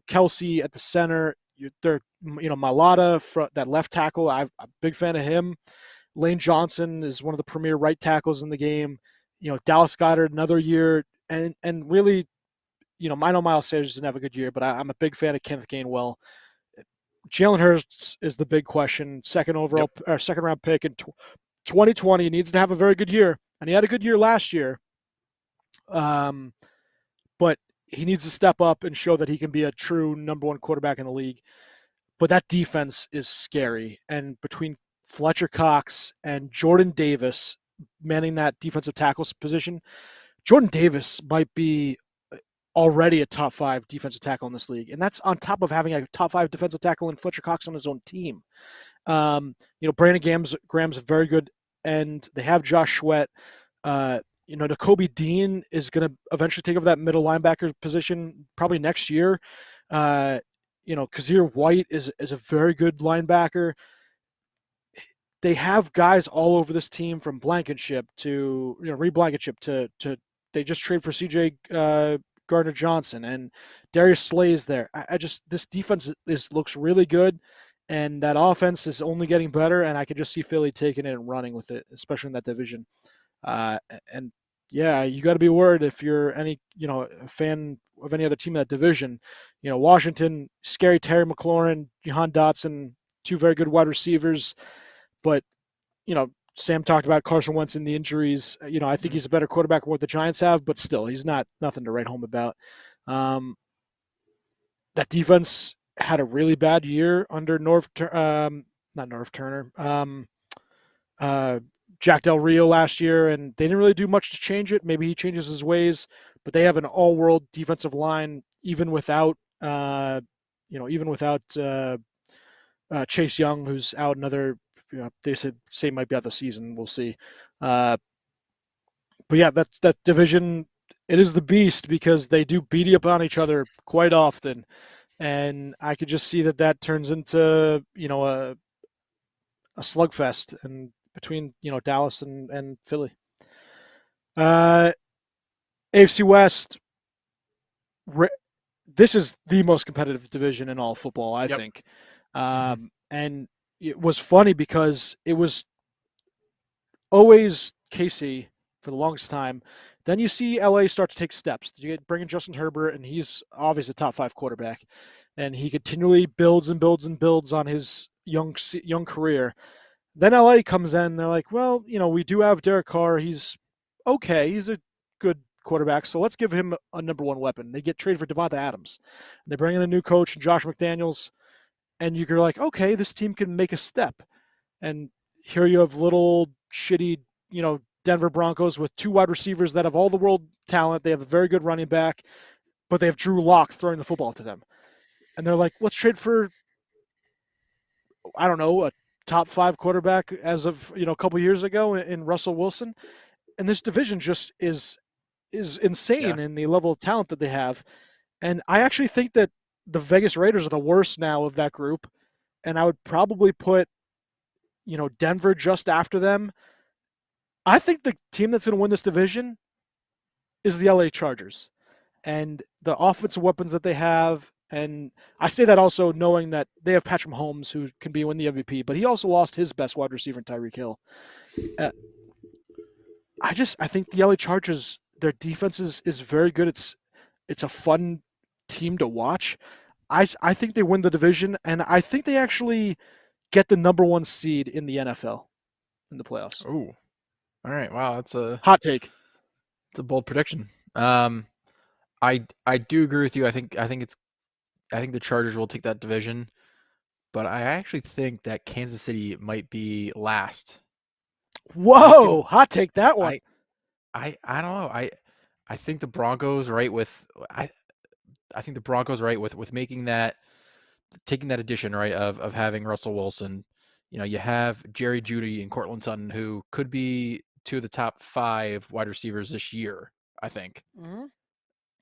Kelsey at the center. Mailata, that left tackle. I'm a big fan of him. Lane Johnson is one of the premier right tackles in the game. Dallas Goedert another year, and really, I know Miles Sanders doesn't have a good year, but I'm a big fan of Kenneth Gainwell. Jalen Hurts is the big question. Second round pick in 2020. He needs to have a very good year, and he had a good year last year. But he needs to step up and show that he can be a true number one quarterback in the league. But that defense is scary, and between Fletcher Cox and Jordan Davis manning that defensive tackle position, Jordan Davis might be already a top 5 defensive tackle in this league, and that's on top of having a top 5 defensive tackle in Fletcher Cox on his own team. Brandon Graham's a very good end. They have Josh Sweat. Nakobe Dean is going to eventually take over that middle linebacker position probably next year. Kazir White is a very good linebacker. They have guys all over this team from Blankenship to Reed Blankenship to they just trade for CJ Gardner Johnson and Darius Slay's there. This defense looks really good, and that offense is only getting better. And I could just see Philly taking it and running with it, especially in that division. And yeah, you got to be worried if you're a fan of any other team in that division. Washington, scary Terry McLaurin, Jahan Dotson, 2 very good wide receivers, but Sam talked about Carson Wentz and the injuries. I think he's a better quarterback than what the Giants have, but still, he's nothing to write home about. That defense had a really bad year under Jack Del Rio last year, and they didn't really do much to change it. Maybe he changes his ways, but they have an all-world defensive line, even without Chase Young, who's out another. They say might be out the season. We'll see. But yeah, that division. It is the beast because they do beat up on each other quite often, and I could just see that turns into a slugfest and between Dallas and Philly. AFC West. This is the most competitive division in all football, I think. And it was funny because it was always KC for the longest time. Then you see LA start to take steps. You bring in Justin Herbert, and he's obviously a top 5 quarterback, and he continually builds and builds and builds on his young career. Then LA comes in. They're like, well, we do have Derek Carr. He's okay. He's a good quarterback, so let's give him a number 1 weapon. They get traded for Devonta Adams. They bring in a new coach, Josh McDaniels. And you're like, okay, this team can make a step. And here you have little shitty, Denver Broncos with 2 wide receivers that have all the world talent. They have a very good running back, but they have Drew Lock throwing the football to them. And they're like, let's trade for, I don't know, a top 5 quarterback as of a couple years ago in Russell Wilson, and this division just is insane in the level of talent that they have. And I actually think that the Vegas Raiders are the worst now of that group, and I would probably put Denver just after them. I think the team that's going to win this division is the LA Chargers, and the offensive weapons that they have. And I say that also knowing that they have Patrick Mahomes, who can win the MVP, but he also lost his best wide receiver in Tyreek Hill. I think the LA Chargers, their defense is very good. It's a fun team to watch. I think they win the division, and I think they actually get the number 1 seed in the NFL in the playoffs. Oh, all right. Wow, that's a hot take. It's a bold prediction. I do agree with you. I think the Chargers will take that division, but I actually think that Kansas City might be last. Whoa, hot take that one. I don't know. I think the Broncos right with I think the Broncos right with making that, taking that addition right of having Russell Wilson. You have Jerry Jeudy and Cortland Sutton, who could be 2 of the top 5 wide receivers this year, I think. Mm-hmm.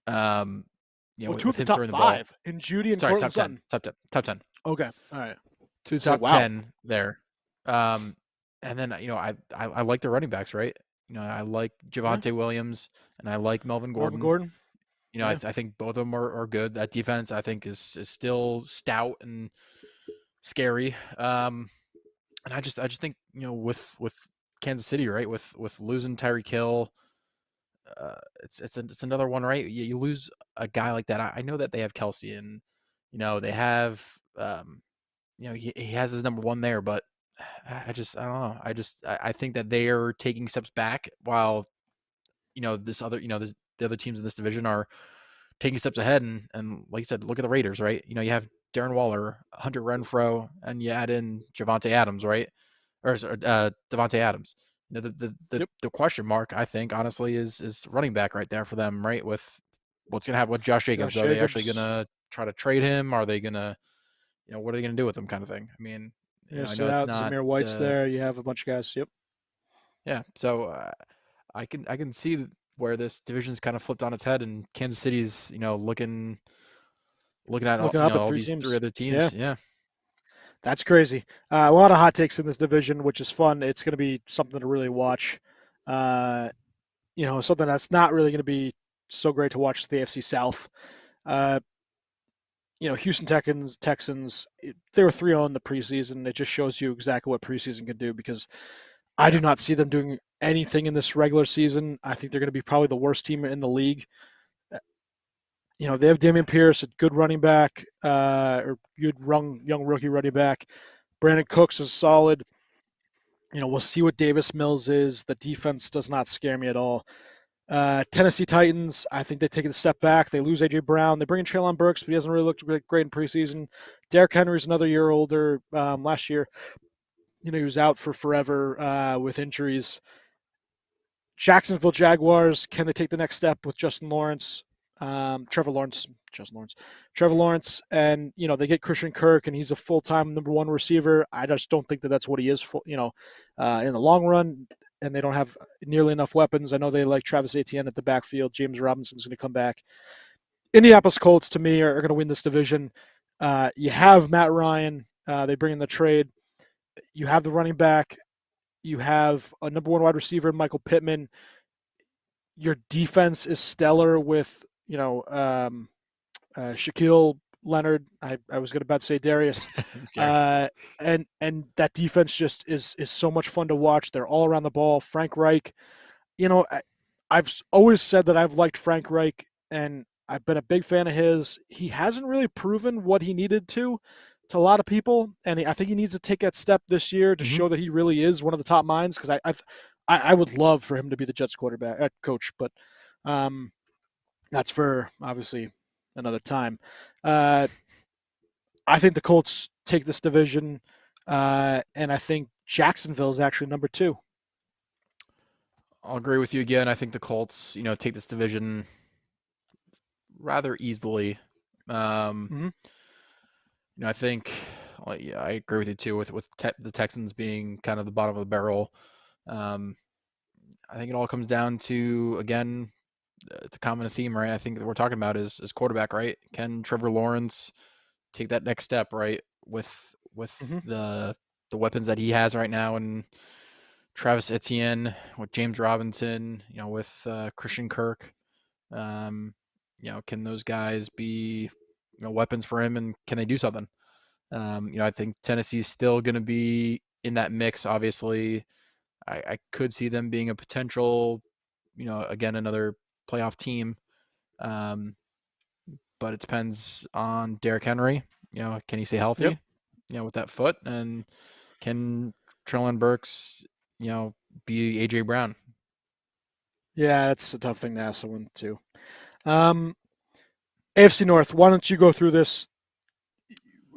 2 of the top 5 in Jeudy and Cortland Sutton. Top 10. Okay, all right. 2 top 10 there. And then I like the running backs, right? I like Javonte Williams and I like Melvin Gordon. I think both of them are good. That defense, I think, is still stout and scary. And I just think with Kansas City, right, with losing Tyreek Hill, it's another one, right? You lose a guy like that. I know that they have Kelsey, and they have he has his number 1 there, but I don't know. I think that they are taking steps back while the other teams in this division are taking steps ahead. And like you said, look at the Raiders, right? You have Darren Waller, Hunter Renfrow, and you add in Javonte Adams, right? Or Devontae Adams. The question mark, I think, honestly, is running back right there for them, right? With what's going to happen with Josh Jacobs. Are they actually going to try to trade him? Are they going to, what are they going to do with him, kind of thing? I mean, I know it's not Zamir White's there. You have a bunch of guys. Yep. Yeah. So I can see where this division's kind of flipped on its head, and Kansas City's looking at all these 3 other teams. Yeah. That's crazy. A lot of hot takes in this division, which is fun. It's going to be something to really watch. Something that's not really going to be so great to watch is the AFC South. Houston Texans, they were 3-0 in the preseason. It just shows you exactly what preseason can do, because I do not see them doing anything in this regular season. I think they're going to be probably the worst team in the league. They have Dameon Pierce, a good running back, or good young rookie running back. Brandon Cooks is solid. We'll see what Davis Mills is. The defense does not scare me at all. Tennessee Titans, I think they take a step back. They lose A.J. Brown. They bring in Treylon Burks, but he hasn't really looked great in preseason. Derrick Henry's another year older. Last year, he was out for forever with injuries. Jacksonville Jaguars, can they take the next step with Trevor Lawrence, and they get Christian Kirk, and he's a full-time number 1 receiver. I just don't think that that's what he is, in the long run. And they don't have nearly enough weapons. I know they like Travis Etienne at the backfield. James Robinson's going to come back. Indianapolis Colts, to me, are going to win this division. You have Matt Ryan. They bring in the trade. You have the running back. You have a number 1 wide receiver, Michael Pittman. Your defense is stellar with, Shaquille Leonard. I was going to about to say Darius. And that defense just is so much fun to watch. They're all around the ball. Frank Reich, I've always said that I've liked Frank Reich, and I've been a big fan of his. He hasn't really proven what he needed to a lot of people, and I think he needs to take that step this year to show that he really is one of the top minds, because I would love for him to be the Jets quarterback coach, but that's for obviously another time. I think the Colts take this division, and I think Jacksonville is actually number 2. I'll agree with you again. I think the Colts, take this division rather easily. I think yeah, I agree with you too. With the Texans being kind of the bottom of the barrel, I think it all comes down to, again, it's a common theme, right? I think that we're talking about is quarterback, right? Can Trevor Lawrence take that next step, right? With the weapons that he has right now, and Travis Etienne, with James Robinson, with Christian Kirk, can those guys be weapons for him, and can they do something? I think Tennessee's still going to be in that mix. Obviously, I could see them being a potential, again, another playoff team. But it depends on Derrick Henry. Can he stay healthy? Yep. With that foot, and can Treylon Burks, be AJ Brown? Yeah, that's a tough thing to ask someone too. AFC North. Why don't you go through this?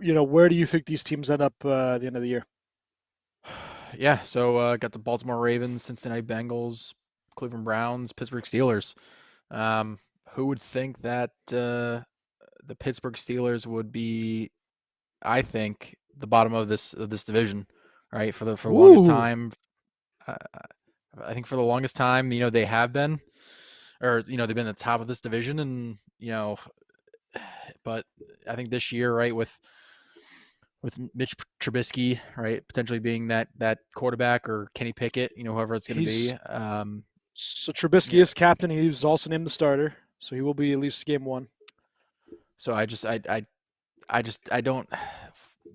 Where do you think these teams end up at the end of the year? Yeah, so got the Baltimore Ravens, Cincinnati Bengals, Cleveland Browns, Pittsburgh Steelers. Who would think that the Pittsburgh Steelers would be, I think, the bottom of this division, right? For the longest time, I think for the longest time, they have been, or they've been at the top of this division, and but I think this year, right, with Mitch Trubisky, right, potentially being that quarterback, or Kenny Pickett, whoever it's going to be. So Trubisky is captain. He was also named the starter, so he will be at least game one. So I don't.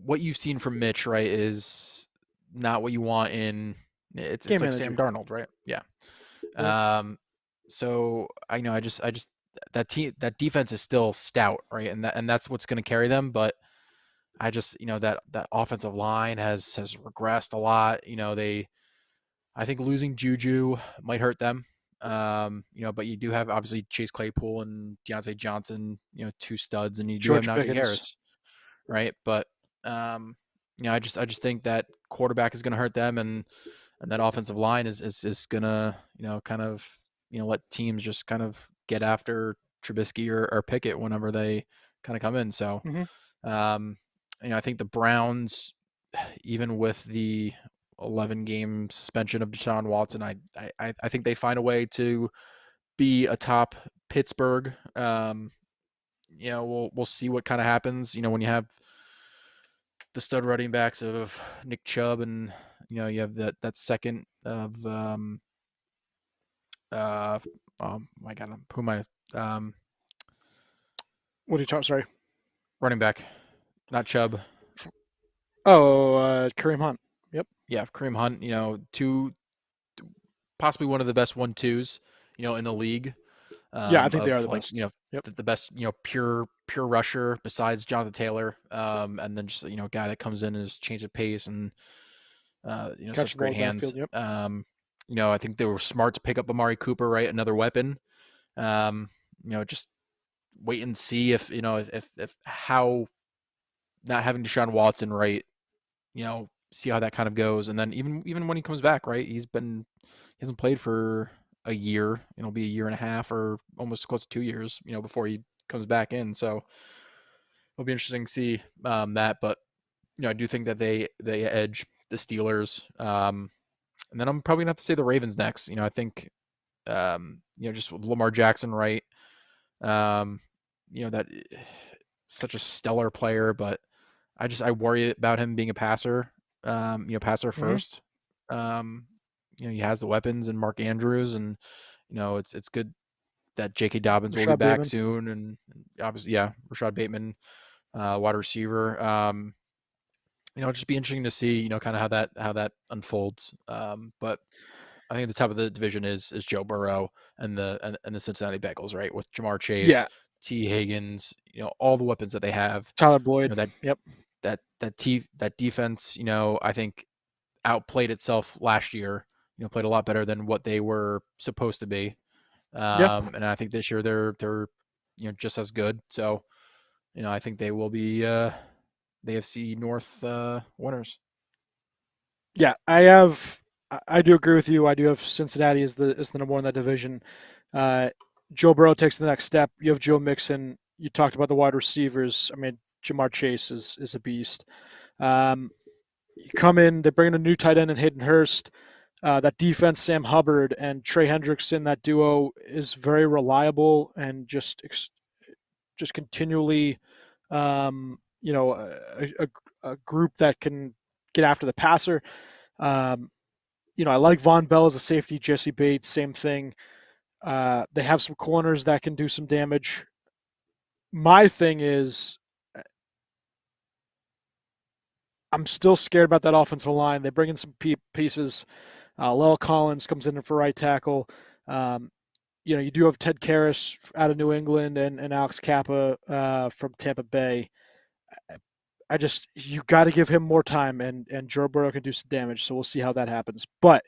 What you've seen from Mitch, right, is not what you want in. It's like manager. Sam Darnold, right? Yeah. So I just that defense is still stout, right, and that's what's going to carry them. But I just that offensive line has regressed a lot. I think losing Juju might hurt them. But you do have obviously Chase Claypool and Deontay Johnson, two studs, and you do have Najee Harris, right? But I just think that quarterback is going to hurt them, and that offensive line is going to kind of let teams just kind of get after Trubisky or Pickett whenever they kind of come in. So, I think the Browns, even with the 11-game suspension of Deshaun Watson, I think they find a way to be atop Pittsburgh. We'll see what kind of happens. When you have the stud running backs of Nick Chubb, and you have that second of my God, who am I? What are you talking? Sorry, running back, not Chubb. Oh, Kareem Hunt. Yep. Yeah, Kareem Hunt. Possibly one of the best 1-2s, in the league. Yeah, I think they are the best. The best, pure rusher besides Jonathan Taylor. And then just a guy that comes in and has changed the pace and such great hands. Yep. I think they were smart to pick up Amari Cooper, right? Another weapon. Just wait and see if how not having Deshaun Watson, right? See how that kind of goes, and then even when he comes back, right? He hasn't played for a year. It'll be a year and a half, or almost close to 2 years, before he comes back in. So it'll be interesting to see that. But I do think that they edge the Steelers. And then I'm probably going to have to say the Ravens next. I think just with Lamar Jackson, right? That such a stellar player, but I worry about him being a passer. Passer first. He has the weapons and Mark Andrews, and it's good that J.K. Dobbins will be back soon, and obviously, Rashad Bateman, wide receiver. Just be interesting to see, kind of how that unfolds. But I think the top of the division is Joe Burrow and the Cincinnati Bengals, right, with Jamar Chase, T. Higgins, all the weapons that they have. Tyler Boyd. That defense, I think outplayed itself last year. Played a lot better than what they were supposed to be. And I think this year they're just as good. So, I think they will be the AFC North winners. Yeah, I do agree with you. I do have Cincinnati as the number one in that division. Joe Burrow takes the next step. You have Joe Mixon. You talked about the wide receivers. I mean, Jamar Chase is a beast. You come in, they bring in a new tight end in Hayden Hurst. That defense, Sam Hubbard and Trey Hendrickson, that duo is very reliable and just continually, a group that can get after the passer. I like Von Bell as a safety, Jesse Bates, same thing. They have some corners that can do some damage. My thing is, I'm still scared about that offensive line. They bring in some pieces. Lel Collins comes in for right tackle. You do have Ted Karras out of New England and Alex Kappa from Tampa Bay. You got to give him more time, and Joe Burrow can do some damage. So we'll see how that happens. But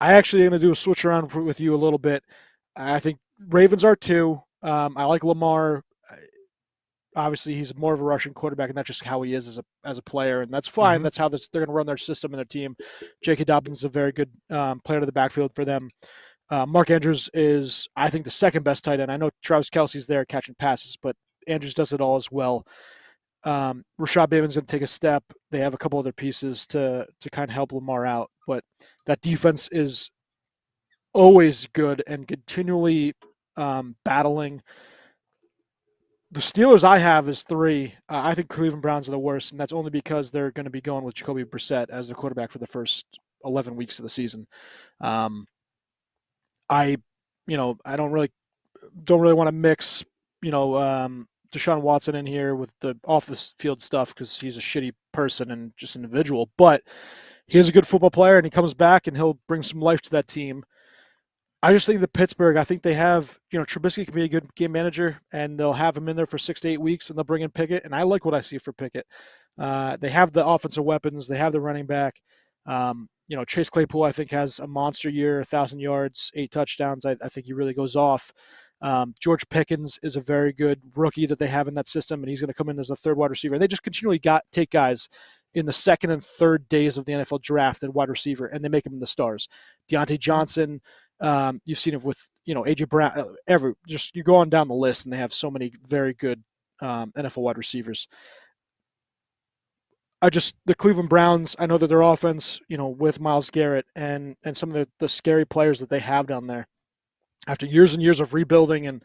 I actually am going to do a switch around with you a little bit. I think Ravens are too. I like Lamar. Obviously, he's more of a rushing quarterback, and that's just how he is as a player, and that's fine. Mm-hmm. That's how they're going to run their system and their team. J.K. Dobbins is a very good player to the backfield for them. Mark Andrews is, I think, the second best tight end. I know Travis Kelce's there catching passes, but Andrews does it all as well. Rashad Bateman's going to take a step. They have a couple other pieces to kind of help Lamar out, but that defense is always good and continually battling. The Steelers I have is 3. I think Cleveland Browns are the worst, and that's only because they're going to be going with Jacoby Brissett as the quarterback for the first 11 weeks of the season. I don't really want to mix, Deshaun Watson in here with the off the field stuff because he's a shitty person and just an individual. But he is a good football player, and he comes back and he'll bring some life to that team. I just think I think they have, Trubisky can be a good game manager, and they'll have him in there for 6 to 8 weeks, and they'll bring in Pickett, and I like what I see for Pickett. They have the offensive weapons. They have the running back. Chase Claypool, I think, has a monster year, 1,000 yards, 8 touchdowns. I think he really goes off. George Pickens is a very good rookie that they have in that system, and he's going to come in as a third wide receiver. And they just continually take guys in the second and third days of the NFL draft at wide receiver, and they make them the stars. Deontay Johnson, you've seen it with, AJ Brown. You go on down the list, and they have so many very good NFL wide receivers. The Cleveland Browns, I know that their offense, with Myles Garrett and some of the scary players that they have down there, after years and years of rebuilding and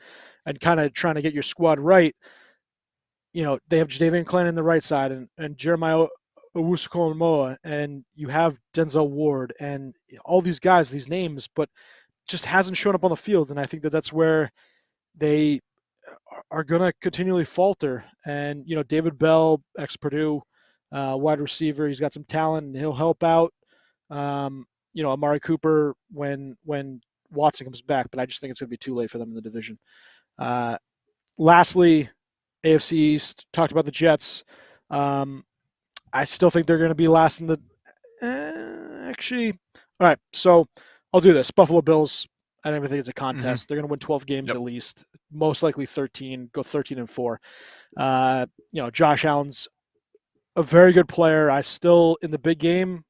kind of trying to get your squad right, they have Jadeveon Clowney on the right side and Jeremiah Owusu-Koramoah, and you have Denzel Ward and all these guys, these names, but just hasn't shown up on the field. And I think that's where they are going to continually falter. And, David Bell, ex-Purdue, wide receiver, he's got some talent and he'll help out. Amari Cooper when Watson comes back, but I just think it's going to be too late for them in the division. Lastly, AFC East, talked about the Jets. I still think they're going to be last in the all right, so I'll do this. Buffalo Bills, I don't even think it's a contest. Mm-hmm. They're going to win 12 games at least, most likely 13, go 13-4. Josh Allen's a very good player. I still, in the big game,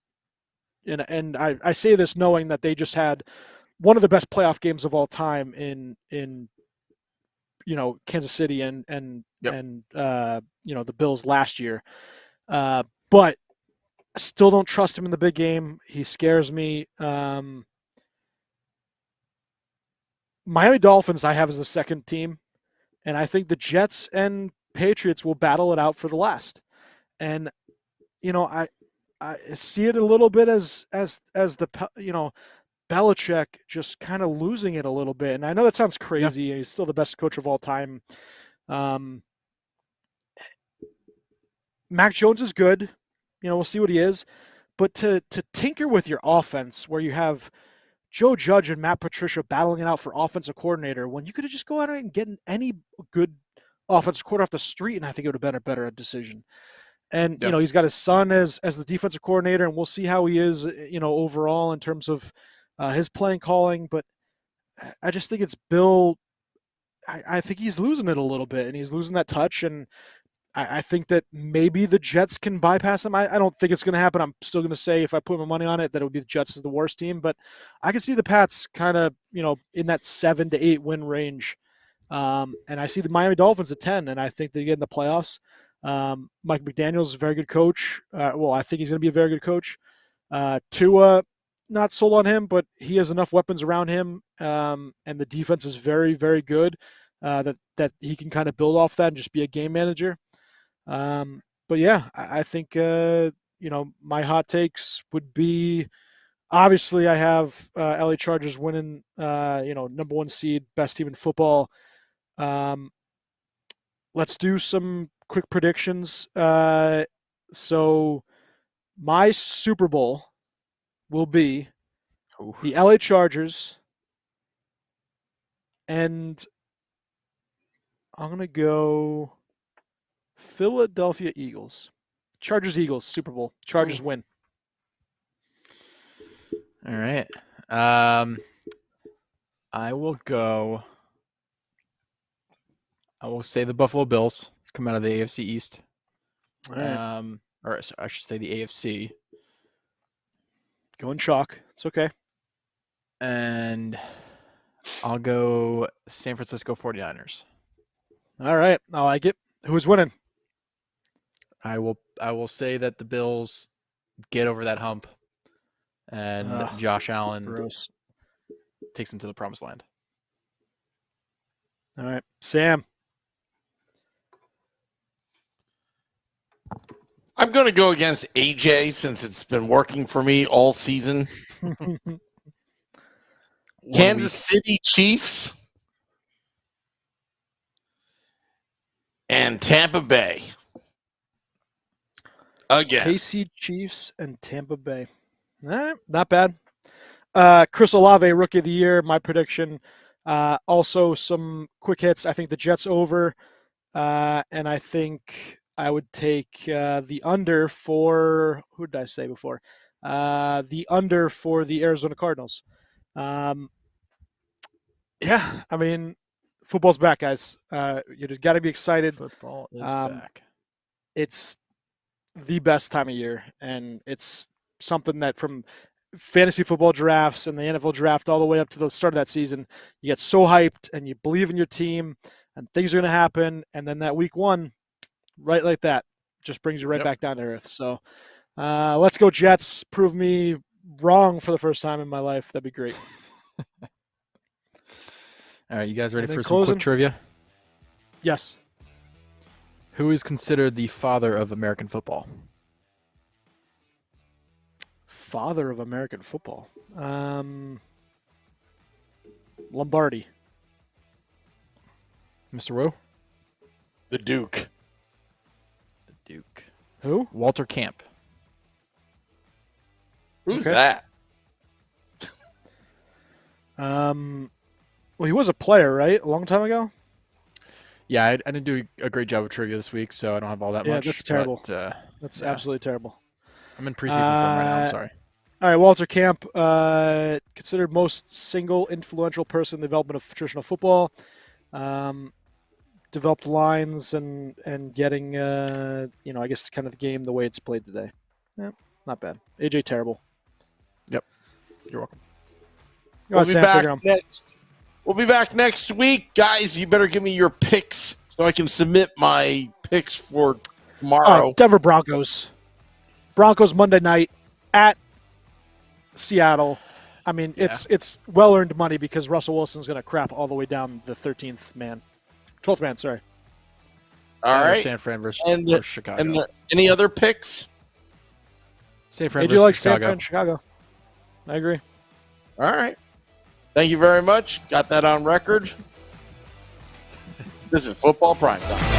and I say this knowing that they just had one of the best playoff games of all time in Kansas City and the Bills last year. But still don't trust him in the big game. He scares me. Miami Dolphins I have as the second team, and I think the Jets and Patriots will battle it out for the last. And I see it a little bit as the Belichick just kind of losing it a little bit. And I know that sounds crazy. Yeah. He's still the best coach of all time. Mac Jones is good. We'll see what he is. But to tinker with your offense where you have Joe Judge and Matt Patricia battling it out for offensive coordinator when you could have just go out and get any good offensive coordinator off the street, and I think it would have been a better decision. And, he's got his son as the defensive coordinator, and we'll see how he is, overall in terms of his playing calling. But I just think it's Bill. I think he's losing it a little bit, and he's losing that touch. And I think that maybe the Jets can bypass him. I don't think it's going to happen. I'm still going to say, if I put my money on it, that it would be the Jets as the worst team. But I can see the Pats kind of, in that 7 to 8 win range. And I see the Miami Dolphins at 10, and I think they get in the playoffs. Mike McDaniel's is a very good coach. I think he's going to be a very good coach. Tua, not sold on him, but he has enough weapons around him, and the defense is very, very good that he can kind of build off that and just be a game manager. But yeah, I think my hot takes would be, obviously I have LA Chargers winning, number 1 seed, best team in football. Let's do some quick predictions. So my Super Bowl will be the LA Chargers, and I'm going to go Philadelphia Eagles. Chargers Eagles Super Bowl. Chargers win. All right. I will say the Buffalo Bills come out of the AFC East. All right. Or I should say the AFC. Going chalk. It's okay. And I'll go San Francisco 49ers. All right. I like it. Who's winning? I will say that the Bills get over that hump, and Josh Allen takes them to the promised land. All right. Sam. I'm going to go against AJ since it's been working for me all season. Kansas City Chiefs and Tampa Bay. Again. KC Chiefs and Tampa Bay. Not bad. Chris Olave, Rookie of the Year, my prediction. Also some quick hits. I think the Jets over. And I think I would take the under for, who did I say before? The under for the Arizona Cardinals. I mean, football's back, guys. You got to be excited. Football is back. It's the best time of year, and it's something that from fantasy football drafts and the NFL draft all the way up to the start of that season, you get so hyped and you believe in your team and things are going to happen, and then that week 1, right like that, just brings you right back down to earth. So let's go Jets. Prove me wrong for the first time in my life. That'd be great. All right, you guys ready for some quick trivia? Yes. Who is considered the father of American football? Father of American football? Lombardi. Mr. Wu? The Duke. The Duke. Who? Walter Camp. Who's that? Well, he was a player, right? A long time ago? Yeah, I didn't do a great job of trivia this week, so I don't have all that much. Yeah, that's terrible. But, that's absolutely terrible. I'm in preseason form right now. I'm sorry. All right, Walter Camp, considered most single influential person in the development of traditional football. Developed lines and getting, I guess kind of the game the way it's played today. Yeah, not bad. AJ, terrible. Yep. You're welcome. We'll be back next week. Guys, you better give me your picks so I can submit my picks for tomorrow. Denver Broncos. Broncos Monday night at Seattle. I mean, it's well-earned money because Russell Wilson's going to crap all the way down the 12th man, sorry. All right. San Fran versus Chicago. And any other picks? San Fran versus like Chicago. San Fran, Chicago. I agree. All right. Thank you very much. Got that on record. This is Football Primetime.